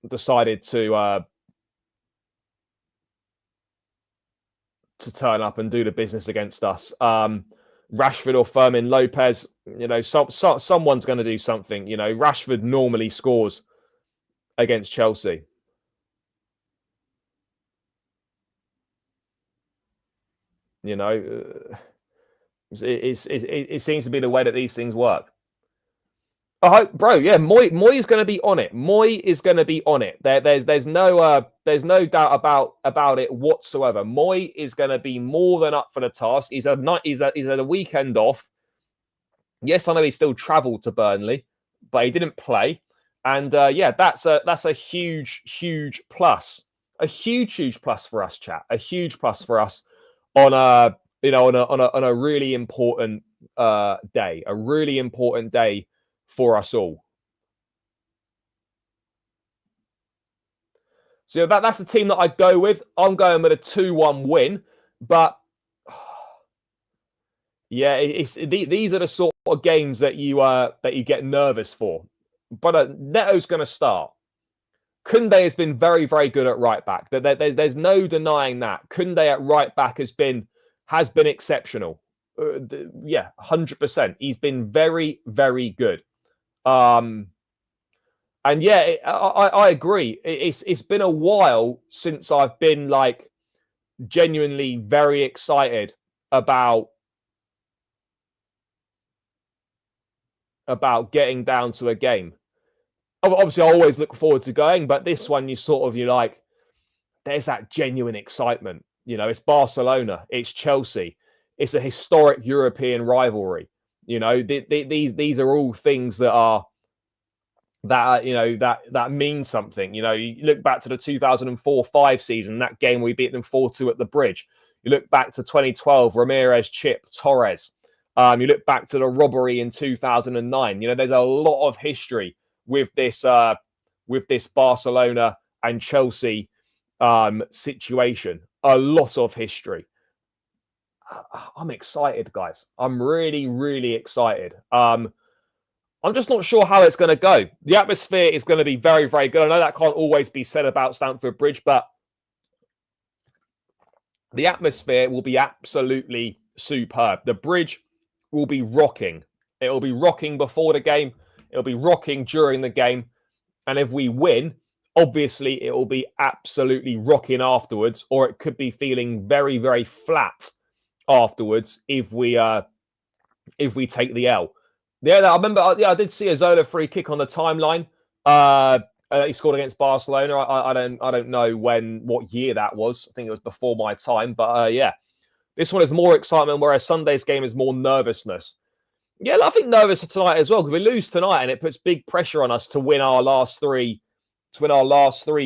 decided to turn up and do the business against us. Rashford or Fermin Lopez, you know, someone's going to do something. You know, Rashford normally scores against Chelsea. You know, it seems to be the way that these things work. I hope, bro. Yeah, Moy is going to be on it. Moy is going to be on it. There's no doubt about it whatsoever. Moy is going to be more than up for the task. He's had a weekend off. Yes, I know he still travelled to Burnley, but he didn't play. And yeah, that's a huge plus. A huge plus for us, chat. A huge plus for us on a really important day. A really important day for us all. So that's the team that I'd go with. I'm going with a 2-1 win, but yeah, these are the sort of games that you get nervous for. But Neto's going to start. Koundé has been very, very good at right back. There's no denying that. Koundé at right back has been exceptional. Yeah, 100%. He's been very, very good. And yeah, I agree. It's been a while since I've been like genuinely very excited about getting down to a game. Obviously, I always look forward to going, but this one, you're like, there's that genuine excitement. You know, it's Barcelona, it's Chelsea, it's a historic European rivalry. You know, these are all things that mean something. You know, you look back to the 2004-05 season, that game we beat them 4-2 at the Bridge. You look back to 2012, Ramirez chip Torres. You look back to the robbery in 2009. You know, there's a lot of history with this Barcelona and Chelsea situation. A lot of history. I'm excited, guys. I'm really, really excited. I'm just not sure how it's going to go. The atmosphere is going to be very, very good. I know that can't always be said about Stamford Bridge, but the atmosphere will be absolutely superb. The bridge will be rocking. It will be rocking before the game. It'll be rocking during the game. And if we win, obviously it will be absolutely rocking afterwards, or it could be feeling very, very flat afterwards if we take the L. Yeah, I remember. I did see a Zola free kick on the timeline. He scored against Barcelona. I don't know what year that was. I think it was before my time. But yeah, this one is more excitement, whereas Sunday's game is more nervousness. Yeah, I think nervous tonight as well, because we lose tonight, and it puts big pressure on us to win our last three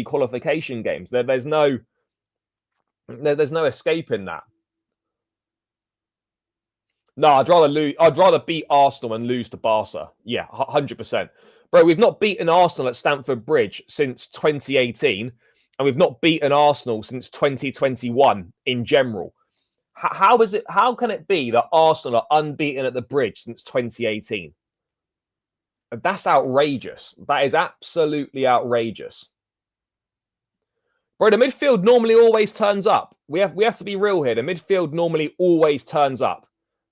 qualification games. There's no escaping that. No, I'd rather beat Arsenal and lose to Barca. Yeah, 100%. Bro, we've not beaten Arsenal at Stamford Bridge since 2018, and we've not beaten Arsenal since 2021 in general. How can it be that Arsenal are unbeaten at the Bridge since 2018? That's outrageous. That is absolutely outrageous. Bro, the midfield normally always turns up. We have to be real here. The midfield normally always turns up.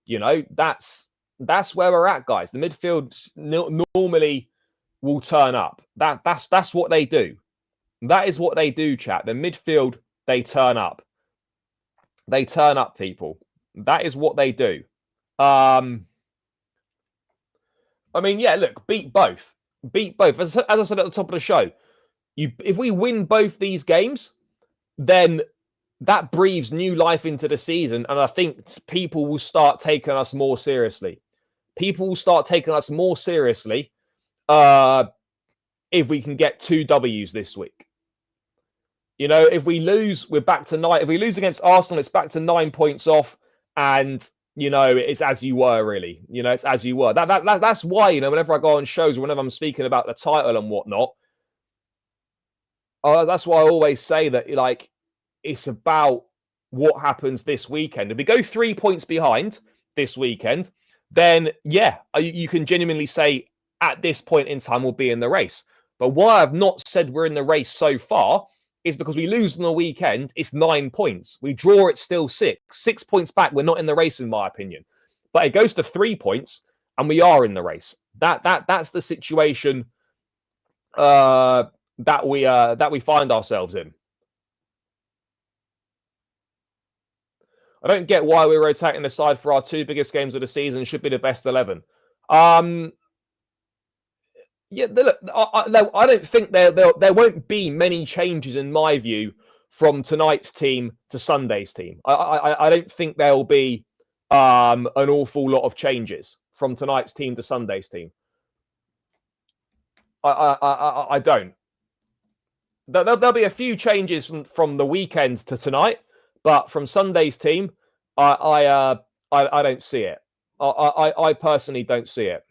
You know, that's That's where we're at, guys. The midfield normally will turn up. That's what they do. That is what they do, chat. The midfield, they turn up. They turn up, people. That is what they do. I mean, yeah, look, beat both. Beat both. As I said at the top of the show, if we win both these games, then that breathes new life into the season. And I think people will start taking us more seriously. People will start taking us more seriously if we can get 2 Ws this week. You know, if we lose, we're back to 9. If we lose against Arsenal, it's back to 9 points off. And, you know, it's as you were, really. You know, it's as you were. That's why, you know, whenever I go on shows, whenever I'm speaking about the title and whatnot, that's why I always say that, like, it's about what happens this weekend. If we go 3 points behind this weekend, then, yeah, you can genuinely say at this point in time we'll be in the race. But why I've not said we're in the race so far is because we lose on the weekend, it's 9 points. We draw, it's still 6. 6 points back, we're not in the race, in my opinion. But it goes to 3 points, and we are in the race. That's the situation that we find ourselves in. I don't get why we're rotating the side for our 2 biggest games of the season. Should be the best 11. Yeah, look, I don't think there won't be many changes, in my view, from tonight's team to Sunday's team. I don't think there will be an awful lot of changes from tonight's team to Sunday's team. I don't. There'll be a few changes from the weekend to tonight, but from Sunday's team, I don't see it. I personally don't see it.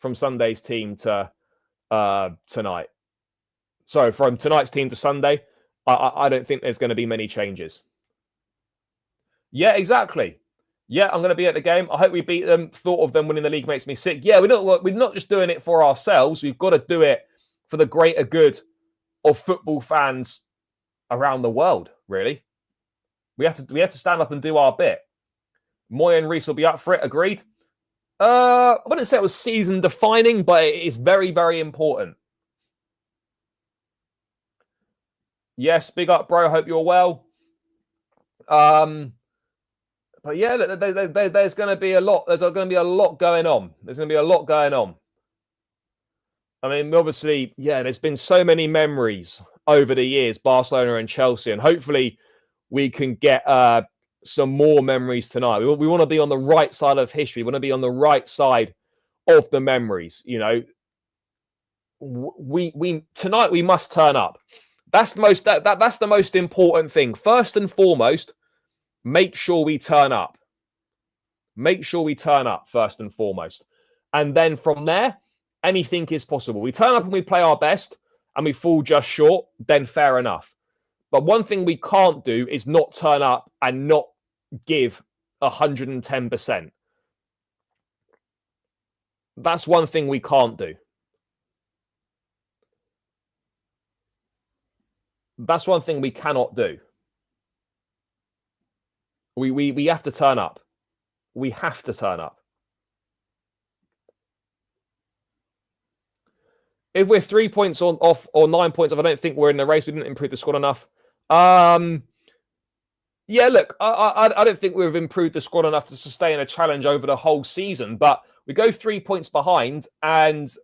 From Sunday's team to tonight. Sorry, from tonight's team to Sunday, I don't think there's going to be many changes. Yeah, exactly. Yeah, I'm going to be at the game. I hope we beat them. Thought of them winning the league makes me sick. Yeah, we're not just doing it for ourselves. We've got to do it for the greater good of football fans around the world, really. We have to stand up and do our bit. Moy and Reese will be up for it, agreed. I wouldn't say it was season defining, but it is very, very important. Yes, big up, bro. Hope you're well. But yeah, there's going to be a lot. There's going to be a lot going on. There's going to be a lot going on. I mean, obviously, yeah, there's been so many memories over the years, Barcelona and Chelsea, and hopefully we can get some more memories tonight. We want to be on the right side of history. We want to be on the right side of the memories. You know, we tonight we must turn up. That's the most that's the most important thing. First and foremost, make sure we turn up. Make sure we turn up first and foremost, and then from there, anything is possible. We turn up and we play our best, and we fall just short. Then fair enough. But one thing we can't do is not turn up and not give 110%. That's one thing we can't do. That's one thing we cannot do. We have to turn up. We have to turn up. If we're 3 points off or 9 points off, I don't think we're in the race. We didn't improve the squad enough. Yeah, look, I don't think we've improved the squad enough to sustain a challenge over the whole season. But we go 3 points behind, and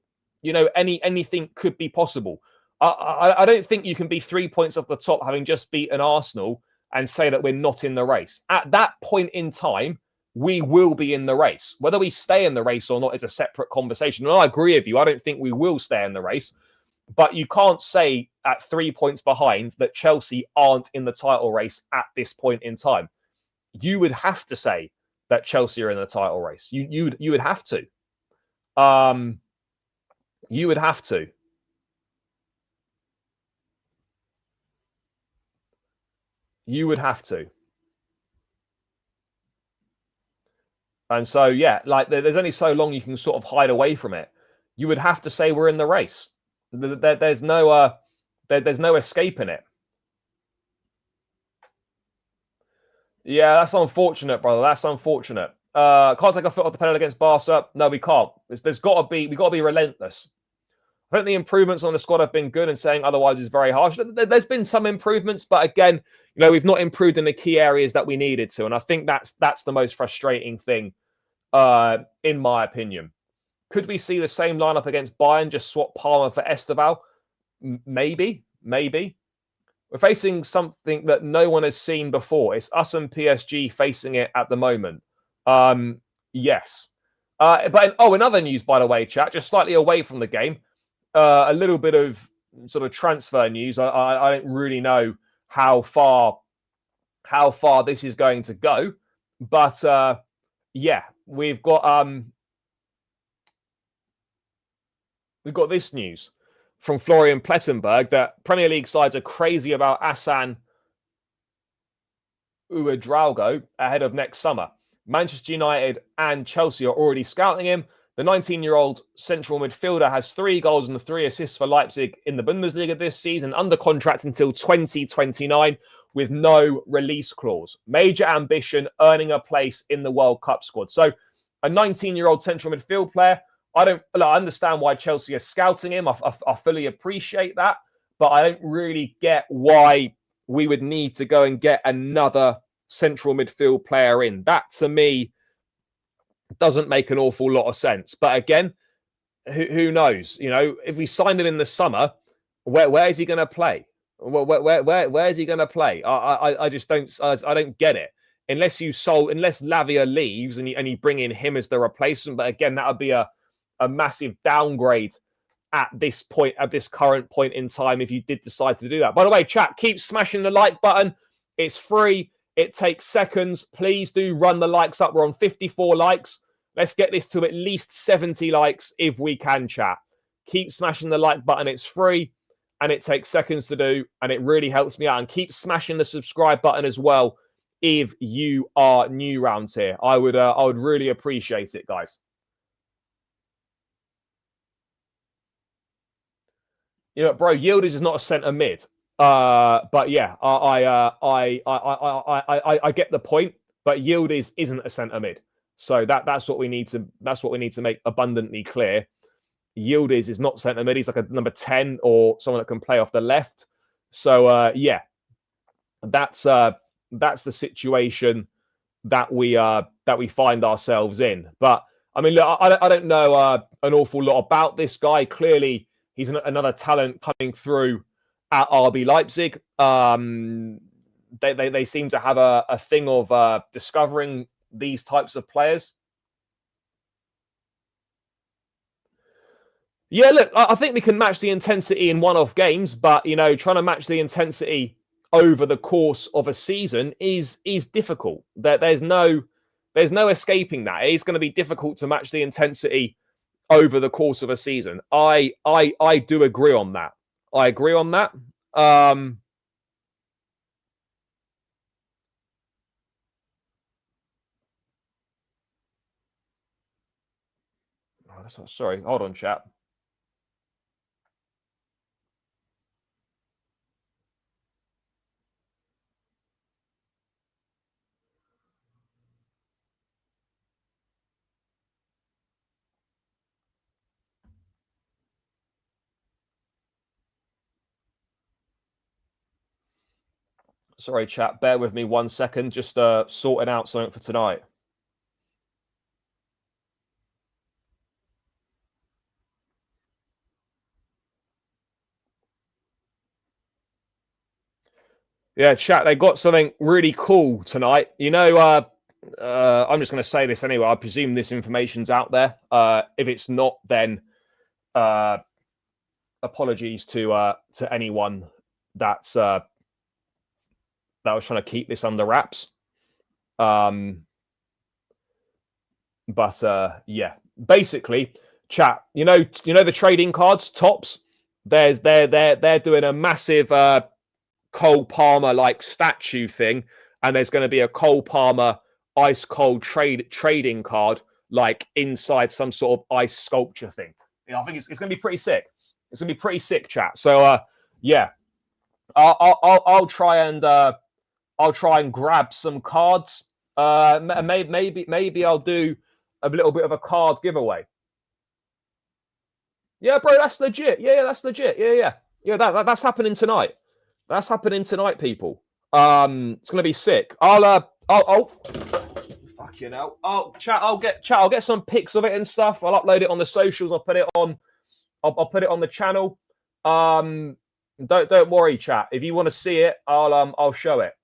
you know anything could be possible. I don't think you can be 3 points off the top, having just beaten Arsenal, and say that we're not in the race. At that point in time, we will be in the race. Whether we stay in the race or not is a separate conversation. And I agree with you. I don't think we will stay in the race. But you can't say at 3 points behind that Chelsea aren't in the title race at this point in time. You would have to say that Chelsea are in the title race. You would have to. You would have to. You would have to. And so, yeah, like there's only so long you can sort of hide away from it. You would have to say we're in the race. There's no escaping it. Yeah, that's unfortunate, brother. That's unfortunate. Can't take our foot off the pedal against Barca. No, we can't. We've got to be relentless. I think the improvements on the squad have been good, and saying otherwise is very harsh. There's been some improvements, but again, we've not improved in the key areas that we needed to, and I think that's the most frustrating thing, in my opinion. Could we see the same lineup against Bayern? Just swap Palmer for Estevao? Maybe. We're facing something that no one has seen before. It's us and PSG facing it at the moment. Yes. But in other news, by the way, chat, just slightly away from the game, a little bit of sort of transfer news. I don't really know how far this is going to go, but yeah, we've got this news from Florian Plettenberg that Premier League sides are crazy about Asan Ouedraogo ahead of next summer. Manchester United and Chelsea are already scouting him. The 19-year-old central midfielder has 3 goals and 3 assists for Leipzig in the Bundesliga this season, under contract until 2029 with no release clause. Major ambition, earning a place in the World Cup squad. So a 19-year-old central midfield player, I understand why Chelsea are scouting him. I fully appreciate that, but I don't really get why we would need to go and get another central midfield player in. That, to me, doesn't make an awful lot of sense. But again, who knows? If we signed him in the summer, where is he going to play? Where is he going to play? I just don't. I don't get it. Unless Lavia leaves and you bring in him as the replacement. But again, that would be a massive downgrade at this current point in time if you did decide to do that. By the way, chat, keep smashing the like button. It's free. It takes seconds. Please do run the likes up. We're on 54 likes. Let's get this to at least 70 likes if we can, chat. Keep smashing the like button. It's free and it takes seconds to do, and it really helps me out. And keep smashing the subscribe button as well if you are new round here. I would really appreciate it, guys. Bro, Yildiz is not a centre mid. But yeah, I get the point. But Yildiz isn't a centre mid, so that's what we need to make abundantly clear. Yildiz is not centre mid. He's like a number 10 or someone that can play off the left. So yeah, that's the situation that we find ourselves in. But I mean, look, I don't know an awful lot about this guy. Clearly, he's another talent coming through at RB Leipzig. They seem to have a thing of discovering these types of players. Yeah, look, I think we can match the intensity in one-off games, but trying to match the intensity over the course of a season is difficult. There's no escaping that. It's going to be difficult to match the intensity over the course of a season. I do agree on that. I agree on that. Sorry, hold on, chat. Sorry, chat. Bear with me 1 second. Just sorting out something for tonight. Yeah, chat. They got something really cool tonight. I'm just going to say this anyway. I presume this information's out there. If it's not, then apologies to anyone that was trying to keep this under wraps. But yeah, basically, chat. The trading cards, Tops. They're doing a massive Cole Palmer like statue thing, and there's going to be a Cole Palmer ice cold trading card like inside some sort of ice sculpture thing. I think it's going to be pretty sick. It's going to be pretty sick, chat. So yeah, I'll try and grab some cards Maybe I'll do a little bit of a cards giveaway. Yeah, bro, that's legit. Yeah, that's legit. Yeah. That's happening tonight. That's happening tonight, people. It's gonna be sick. I'll fuck you know. I'll get some pics of it and stuff. I'll upload it on the socials. I'll put it on. I'll put it on the channel. Don't worry, chat. If you want to see it, I'll show it.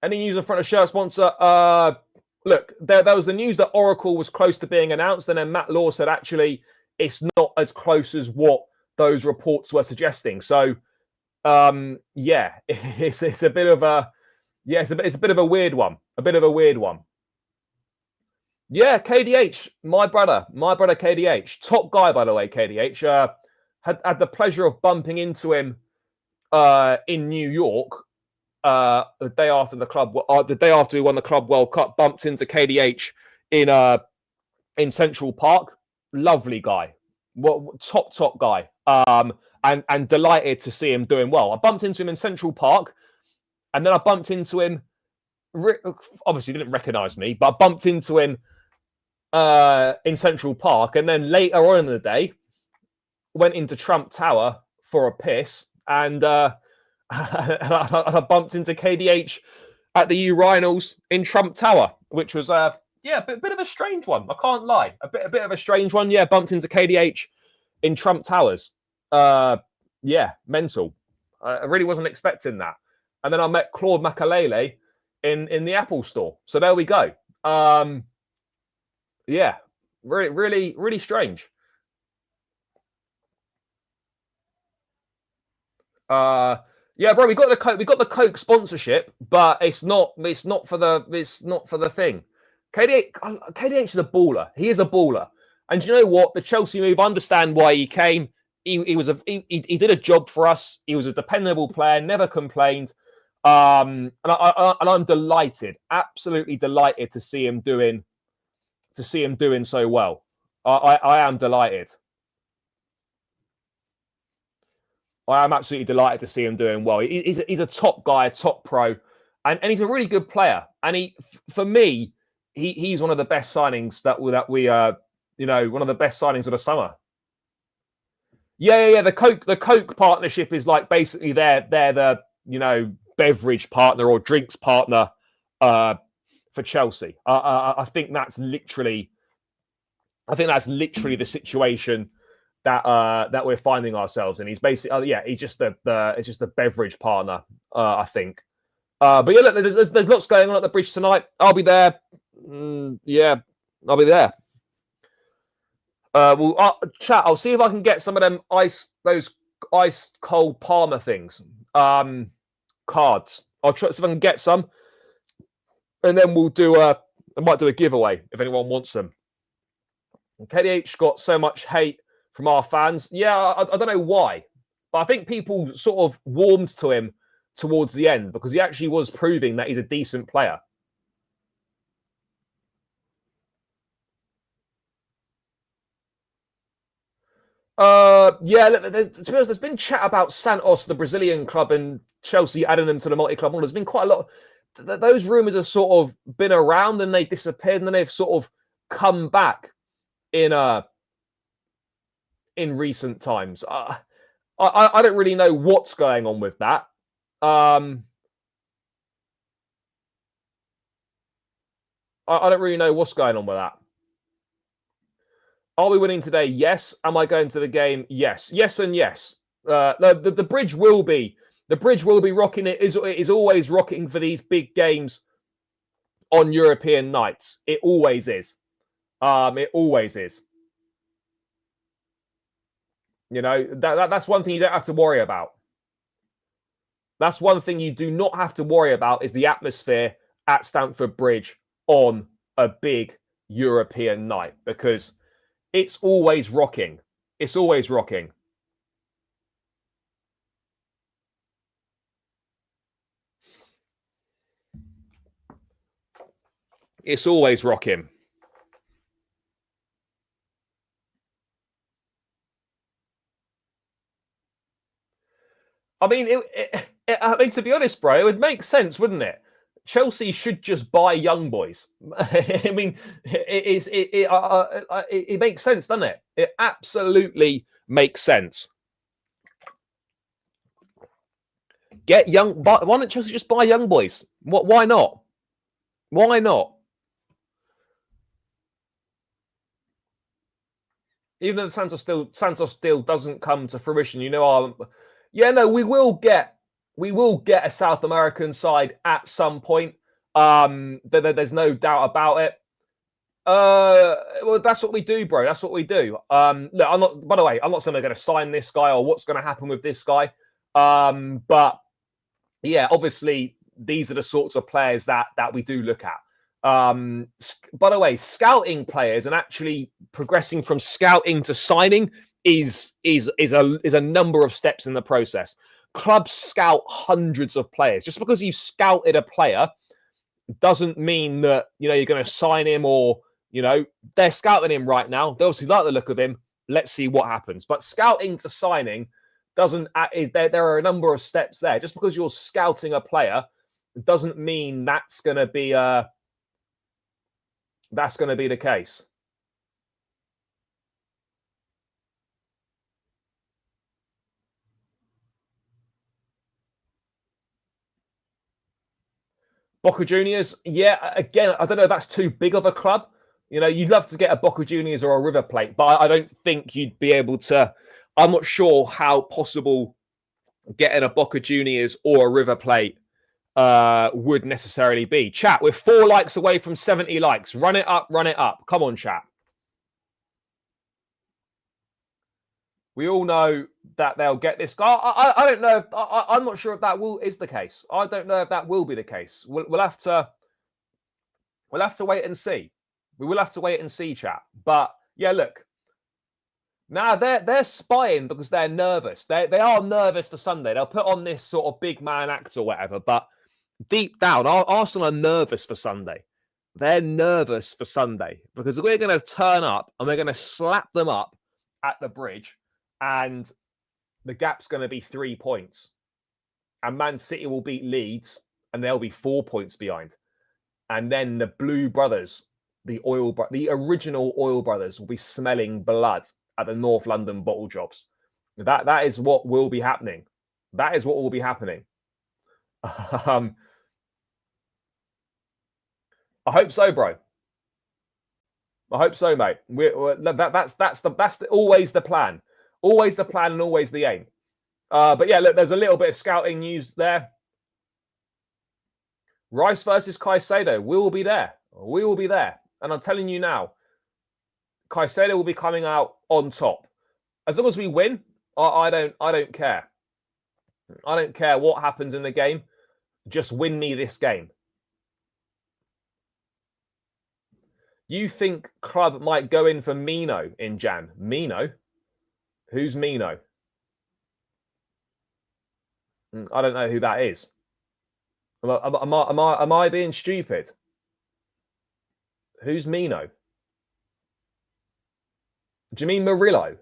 Any news in front of shirt sponsor? Look, there was the news that Oracle was close to being announced, and then Matt Law said actually it's not as close as what those reports were suggesting. So, yeah, it's a bit of a it's a bit of a weird one. Yeah, KDH, my brother KDH, top guy by the way. KDH had the pleasure of bumping into him in New York. The day after we won the Club World Cup, bumped into KDH in Central Park. Lovely guy, top guy. And delighted to see him doing well. I bumped into him in Central Park, and then I bumped into him. Obviously, didn't recognise me, but I bumped into him in Central Park, and then later on in the day, went into Trump Tower for a piss, and I bumped into KDH at the urinals in Trump Tower, which was a bit of a strange one. I can't lie, a bit of a strange one. Yeah, bumped into KDH in Trump Towers. Mental. I really wasn't expecting that. And then I met Claude Makalele in the Apple store. So there we go. Really strange. Bro, we got the Coke sponsorship, but it's not for the thing. KDH is a baller. He is a baller. And you know what? The Chelsea move, I understand why he came. He did a job for us. He was a dependable player, never complained. And I'm delighted, absolutely delighted to see him doing so well. I am delighted. I am absolutely delighted to see him doing well. He's a top guy, a top pro, and he's a really good player. And for me, he's one of the best signings that we one of the best signings of the summer. Yeah. The Coke partnership is like basically they're the beverage partner or drinks partner for Chelsea. I think that's literally the situation that we're finding ourselves in. He's basically he's just the beverage partner. I think. But yeah, look, there's lots going on at the bridge tonight. I'll be there. I'll be there. Chat. I'll see if I can get some of them those ice cold Palmer things. Cards. I'll try see if I can get some, and then I might do a giveaway if anyone wants them. KDH got so much hate from our fans. Yeah, I don't know why, but I think people sort of warmed to him towards the end because he actually was proving that he's a decent player. To be honest, there's been chat about Santos, the Brazilian club, and Chelsea adding them to the multi-club model. There's been quite a lot. Those rumours have sort of been around and they disappeared, and then they've sort of come back in recent times. I don't really know what's going on with that. I don't really know what's going on with that. Are we winning today? Yes. Am I going to the game? Yes. Yes and yes. The bridge will be rocking. It is always rocking for these big games on European nights. It always is. It always is. You know, that's one thing you don't have to worry about. That's one thing you do not have to worry about is the atmosphere at Stamford Bridge on a big European night because it's always rocking. It's always rocking. It's always rocking. I mean, to be honest, bro, it would make sense, wouldn't it? Chelsea should just buy young boys. I mean, it makes sense, doesn't it? It absolutely makes sense. Get young. Why don't Chelsea just buy young boys? Why not? Why not? Even though the Santos deal doesn't come to fruition, we will get a South American side at some point. There's no doubt about it. Well, that's what we do, bro. That's what we do. Look, I'm not. By the way, I'm not saying they're going to sign this guy or what's going to happen with this guy. But yeah, obviously these are the sorts of players that we do look at. By the way, scouting players and actually progressing from scouting to signing is a number of steps in the process. Clubs scout hundreds of players. Just because you've scouted a player doesn't mean that you're going to sign him, or they're scouting him right now. They obviously like the look of him. Let's see what happens. But scouting to signing doesn't. There are a number of steps there. Just because you're scouting a player doesn't mean that's going to be the case. Boca Juniors, yeah, again, I don't know if that's too big of a club. You'd love to get a Boca Juniors or a River Plate, but I don't think you'd be able to. I'm not sure how possible getting a Boca Juniors or a River Plate would necessarily be. Chat, we're 4 likes away from 70 likes. Run it up, run it up. Come on, chat. We all know that they'll get this guy. I don't know. I'm not sure if that is the case. I don't know if that will be the case. We'll have to wait and see. We will have to wait and see, chat. But yeah, look. Now they're spying because they're nervous. They are nervous for Sunday. They'll put on this sort of big man act or whatever. But deep down, Arsenal are nervous for Sunday. They're nervous for Sunday because we're going to turn up and we're going to slap them up at the bridge. And the gap's going to be 3 points. And Man City will beat Leeds and they'll be 4 points behind. And then the Blue Brothers, the original Oil Brothers, will be smelling blood at the North London bottle jobs. That is what will be happening. That is what will be happening. I hope so, bro. I hope so, mate. That's always the plan. Always the plan and always the aim. But yeah, look, there's a little bit of scouting news there. Rice versus Caicedo. We will be there. We will be there. And I'm telling you now, Caicedo will be coming out on top. As long as we win, I don't care. I don't care what happens in the game. Just win me this game. You think club might go in for Mino in Jan? Mino? Who's Mino? I don't know who that is. Am I being stupid? Who's Mino? Do you mean Murillo?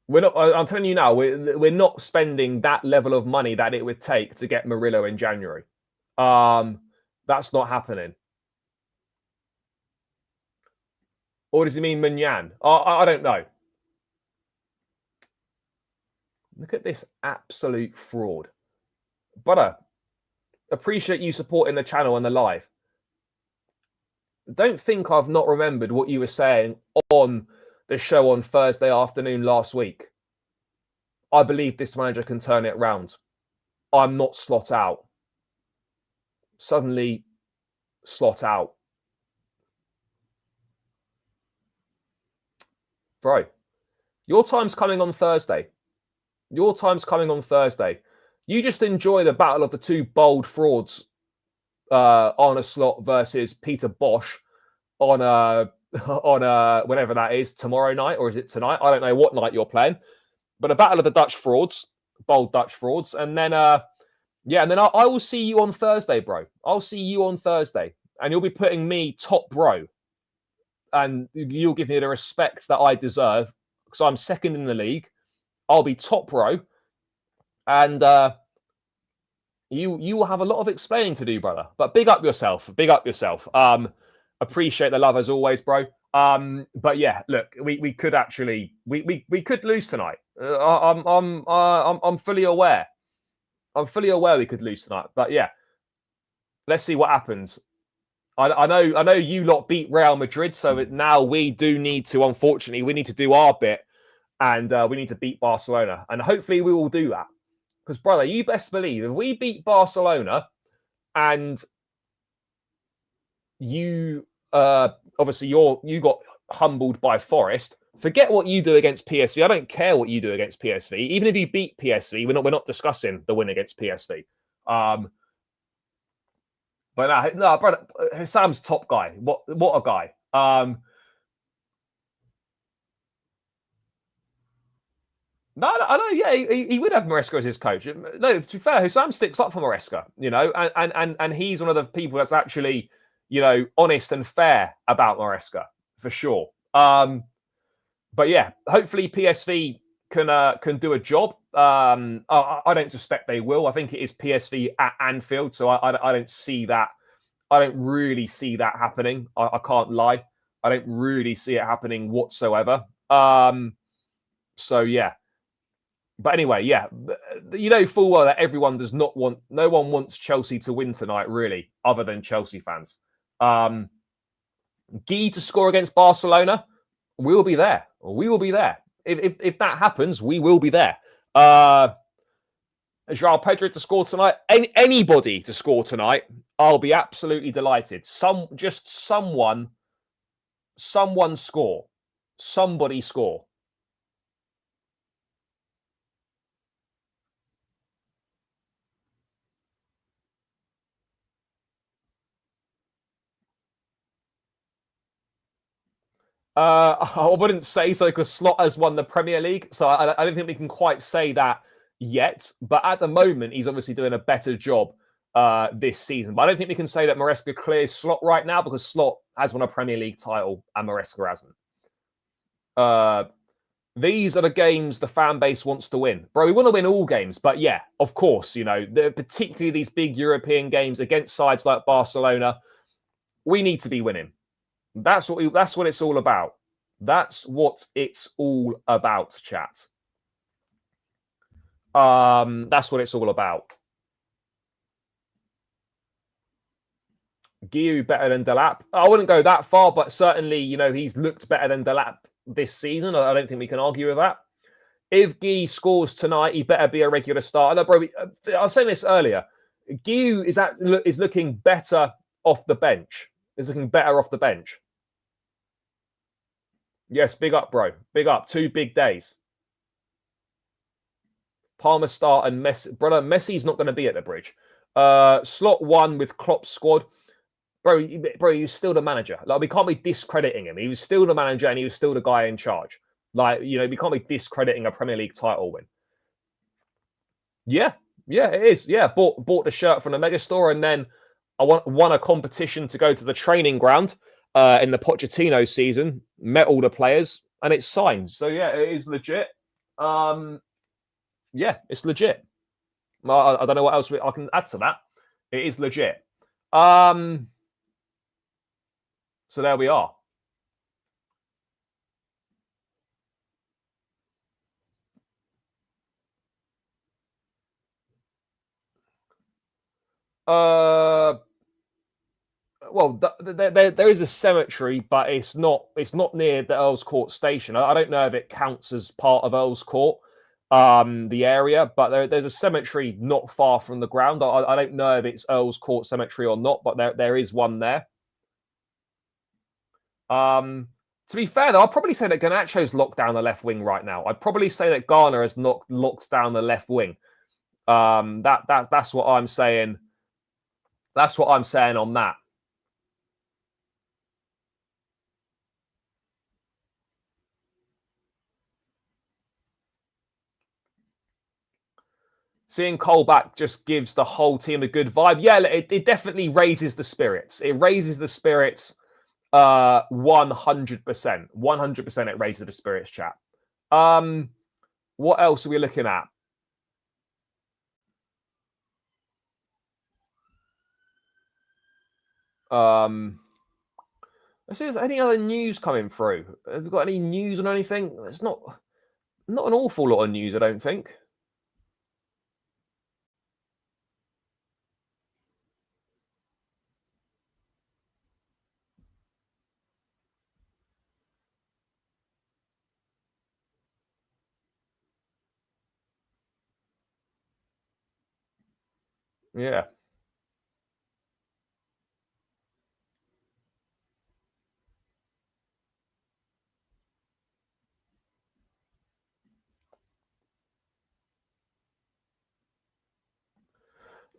We're not. I'm telling you now, we're not spending that level of money that it would take to get Murillo in January. That's not happening. Or does he mean Munyan? I don't know. Look at this absolute fraud. Brother, appreciate you supporting the channel and the live. Don't think I've not remembered what you were saying on the show on Thursday afternoon last week. I believe this manager can turn it around. I'm not slot out. Suddenly, slot out. Bro, your time's coming on Thursday. Your time's coming on Thursday. You just enjoy the battle of the two bold frauds, Arne Slot versus Peter Bosch on whenever that is, tomorrow night, or is it tonight? I don't know what night you're playing. But a battle of the Dutch frauds, bold Dutch frauds. And then I will see you on Thursday, bro. I'll see you on Thursday. And you'll be putting me top bro. And you'll give me the respect that I deserve because I'm second in the league. I'll be top row. And you will have a lot of explaining to do, brother. But big up yourself. Big up yourself. Appreciate the love as always, bro. But yeah, look, we could actually we could lose tonight. I'm fully aware. I'm fully aware we could lose tonight. But yeah, let's see what happens. I know you lot beat Real Madrid, so now we do need to, unfortunately, we need to do our bit, and we need to beat Barcelona, and hopefully we will do that. Because brother, you best believe if we beat Barcelona, and you obviously you got humbled by Forest. Forget what you do against PSV. I don't care what you do against PSV. Even if you beat PSV, we're not discussing the win against PSV. But no, brother, Sam's top guy. What a guy. No, I know. Yeah, he would have Maresca as his coach. No, to be fair, Hussam sticks up for Maresca, you know, and he's one of the people that's actually, you know, honest and fair about Maresca for sure. But yeah, hopefully PSV can do a job. I don't suspect they will. I think it is PSV at Anfield, so I don't see that. I don't really see that happening. I can't lie. I don't really see it happening whatsoever. So yeah. But anyway, yeah, you know full well that everyone does not want, no one wants Chelsea to win tonight, really, other than Chelsea fans. Guy to score against Barcelona, we will be there. We will be there. If that happens, we will be there. João Pedro to score tonight. Anybody to score tonight, I'll be absolutely delighted. Someone score. Somebody score. I wouldn't say so because Slot has won the Premier League, so I don't think we can quite say that yet. But at the moment, he's obviously doing a better job this season. But I don't think we can say that Maresca clears Slot right now because Slot has won a Premier League title and Maresca hasn't. These are the games the fan base wants to win. Bro, we want to win all games. But yeah, of course, you know, particularly these big European games against sides like Barcelona, we need to be winning. That's what it's all about. That's what it's all about, chat. That's what it's all about. Guiu better than Delap. I wouldn't go that far, but certainly, you know, he's looked better than Delap this season. I don't think we can argue with that. If Guy scores tonight, he better be a regular starter. No, bro, I was saying this earlier. Guiu is looking better off the bench. Is looking better off the bench. Yes, big up, bro. Big up. 2 big days. Palmer start and Messi. Brother, Messi's not going to be at the bridge. Slot 1 with Klopp's squad. Bro, he's still the manager. Like, we can't be discrediting him. He was still the manager and he was still the guy in charge. Like, you know, we can't be discrediting a Premier League title win. Yeah, it is. Yeah, bought the shirt from the Megastore and then I won a competition to go to the training ground in the Pochettino season, met all the players, and it's signed. So yeah, it is legit. Yeah, it's legit. I don't know what else I can add to that. It is legit. So there we are. Well, there is a cemetery, but it's not near the Earl's Court station. I don't know if it counts as part of Earl's Court, the area, but there's a cemetery not far from the ground. I don't know if it's Earl's Court Cemetery or not, but there is one there. To be fair, though, I'd probably say that Garnacho's locked down the left wing right now. I'd probably say that Garner has locked down the left wing. That's what I'm saying. That's what I'm saying on that. Seeing Cole back just gives the whole team a good vibe. Yeah, it definitely raises the spirits. It raises the spirits 100%. 100% it raises the spirits, chat. What else are we looking at? Let's see if there's any other news coming through. Have you got any news on anything? It's not an awful lot of news, I don't think. Yeah.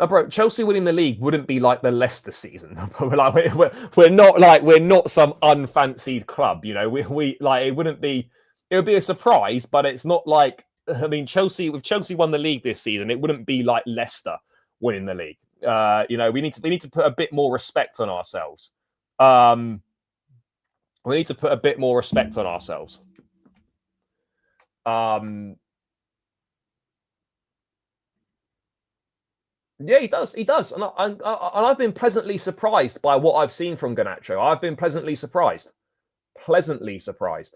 Bro, Chelsea winning the league wouldn't be like the Leicester season. we're not some unfancied club, you know. We like it wouldn't be. It would be a surprise, but it's not like, I mean, Chelsea. If Chelsea won the league this season, it wouldn't be like Leicester winning the league. You know, we need to put a bit more respect on ourselves. We need to put a bit more respect on ourselves. Yeah, he does. He does, and I've been pleasantly surprised by what I've seen from Garnacho. I've been pleasantly surprised. Pleasantly surprised.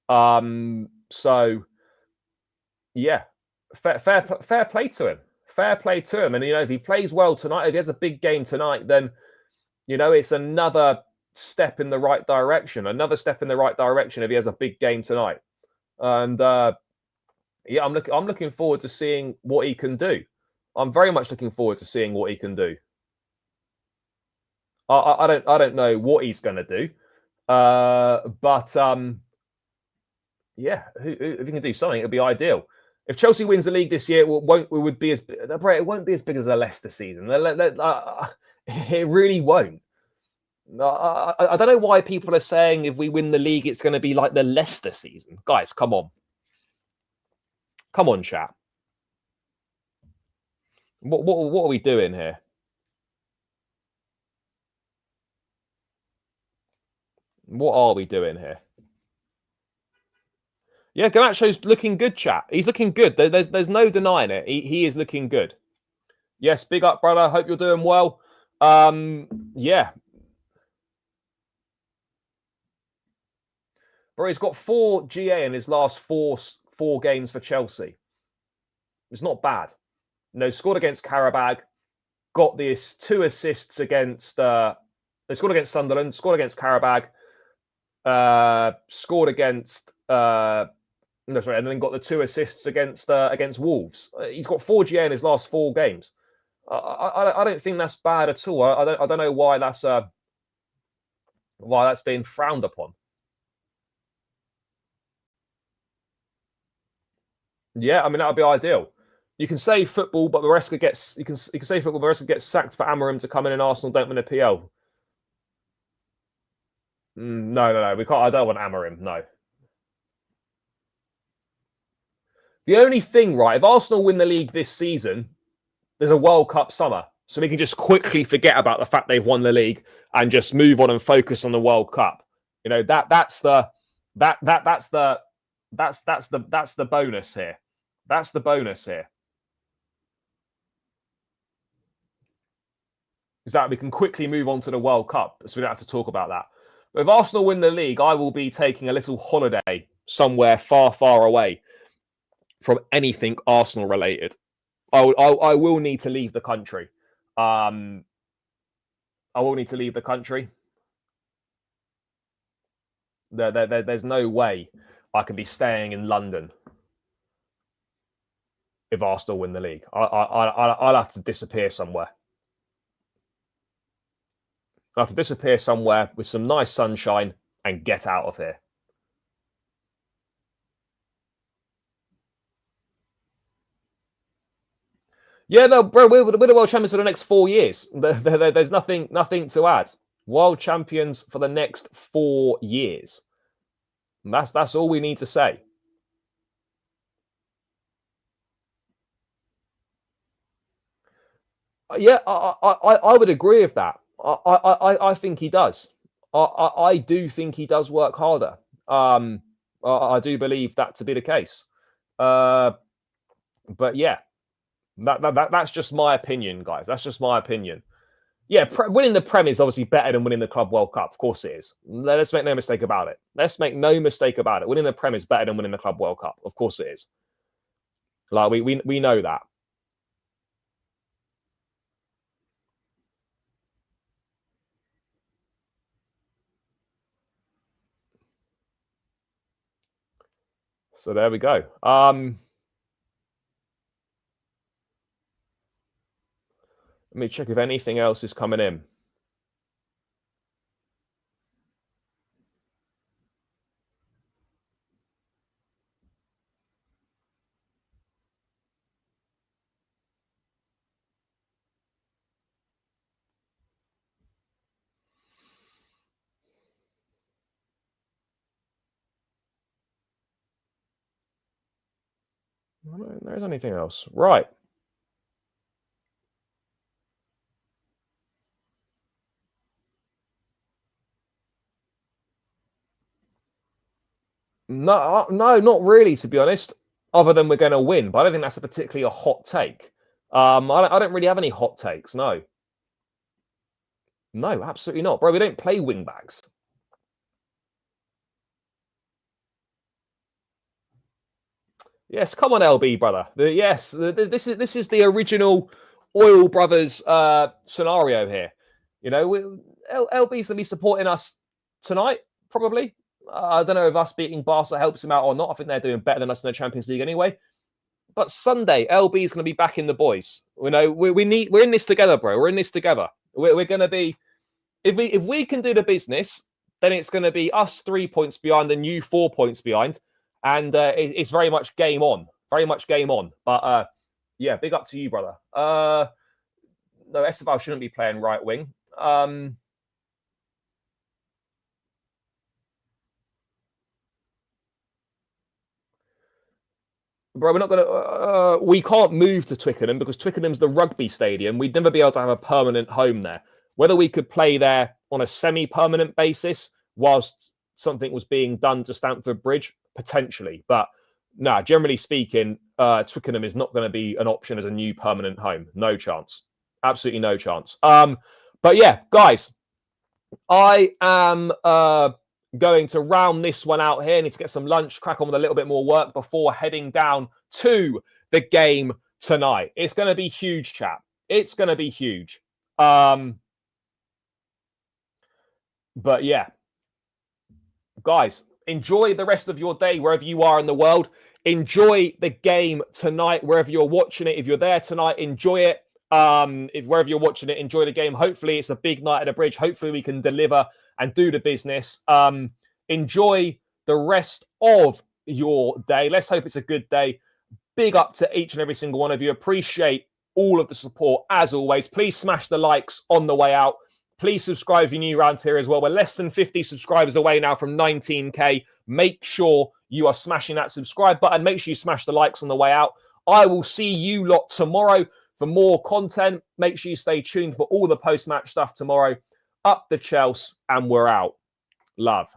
So yeah, fair play to him. Fair play to him. And you know, if he plays well tonight, if he has a big game tonight, then you know it's another step in the right direction. Another step in the right direction if he has a big game tonight. And yeah, I'm looking forward to seeing what he can do. I'm very much looking forward to seeing what he can do. I don't know what he's going to do, but yeah, if he can do something, it'll be ideal. If Chelsea wins the league this year, it won't be as big as the Leicester season. It really won't. I don't know why people are saying if we win the league, it's going to be like the Leicester season. Guys, come on, chat. What are we doing here? What are we doing here? Yeah, Garnacho's looking good, chat. He's looking good. There's no denying it. He is looking good. Yes, big up, brother. Hope you're doing well. Yeah. Bro, he's got 4 GA in his last four games for Chelsea. It's not bad. No, scored against Karabag. Got this 2 assists against. They scored against Sunderland. Scored against Karabag. Scored against. No, sorry, and then got the 2 assists against Wolves. He's got 4 GA in his last 4 games. I don't think that's bad at all. I don't know why that's being frowned upon. Yeah, I mean that would be ideal. You can say football, but Maresca gets you can say football. Maresca gets sacked for Amorim to come in, and Arsenal don't win a PL. No, we can't. I don't want Amorim. No. The only thing, right? If Arsenal win the league this season, there's a World Cup summer, so we can just quickly forget about the fact they've won the league and just move on and focus on the World Cup. You know that's the bonus here. That's the bonus here. Is that we can quickly move on to the World Cup, so we don't have to talk about that. But if Arsenal win the league, I will be taking a little holiday somewhere far, far away from anything Arsenal related. I will need to leave the country. I will need to leave the country. There's no way I can be staying in London if Arsenal win the league. I'll have to disappear somewhere. I'll have to disappear somewhere with some nice sunshine and get out of here. Yeah, no, bro, we're the world champions for the next 4 years. There's nothing to add. World champions for the next 4 years. And that's all we need to say. Yeah, I would agree with that. I think he does. I do think he does work harder. I do believe that to be the case. But yeah, that's just my opinion, guys. That's just my opinion. Yeah, winning the Prem is obviously better than winning the Club World Cup. Of course it is. Let's make no mistake about it. Let's make no mistake about it. Winning the Prem is better than winning the Club World Cup. Of course it is. Like, we know that. So there we go. Let me check if anything else is coming in. I don't think there's anything else. Right. No, not really, to be honest. Other than we're going to win, but I don't think that's particularly a hot take. I don't really have any hot takes. No, no, absolutely not, bro. We don't play wing backs. Yes, come on, LB brother. This is the original Oil Brothers scenario here. You know, LB's gonna be supporting us tonight, probably. I don't know if us beating Barca helps him out or not. I think they're doing better than us in the Champions League anyway. But Sunday, LB is going to be back in the boys. You know, we're in this together, bro. We're in this together. We're going to be, if we can do the business, then it's going to be us 3 points behind and you 4 points behind, and it's very much game on, very much game on. But yeah, big up to you, brother. No, Estevao shouldn't be playing right wing. Bro, we're not going to. We can't move to Twickenham because Twickenham's the rugby stadium. We'd never be able to have a permanent home there. Whether we could play there on a semi-permanent basis whilst something was being done to Stamford Bridge, potentially. But no, generally speaking, Twickenham is not going to be an option as a new permanent home. No chance. Absolutely no chance. But yeah, guys, I am going to round this one out here. I need to get some lunch, crack on with a little bit more work before heading down to the game tonight. It's going to be huge, chap. It's going to be huge. But yeah, guys, enjoy the rest of your day wherever you are in the world. Enjoy the game tonight wherever you're watching it. If you're there tonight, enjoy it. If wherever you're watching it, enjoy the game. Hopefully it's a big night at the bridge. Hopefully we can deliver and do the business. Enjoy the rest of your day. Let's hope it's a good day. Big up to each and every single one of you. Appreciate all of the support as always. Please smash the likes on the way out. Please subscribe if you're new around here as well. We're less than 50 subscribers away now from 19k. Make sure you are smashing that subscribe button. Make sure you smash the likes on the way out. I will see you lot tomorrow for more content. Make sure you stay tuned for all the post-match stuff tomorrow. Up the Chelsea, and we're out. Love.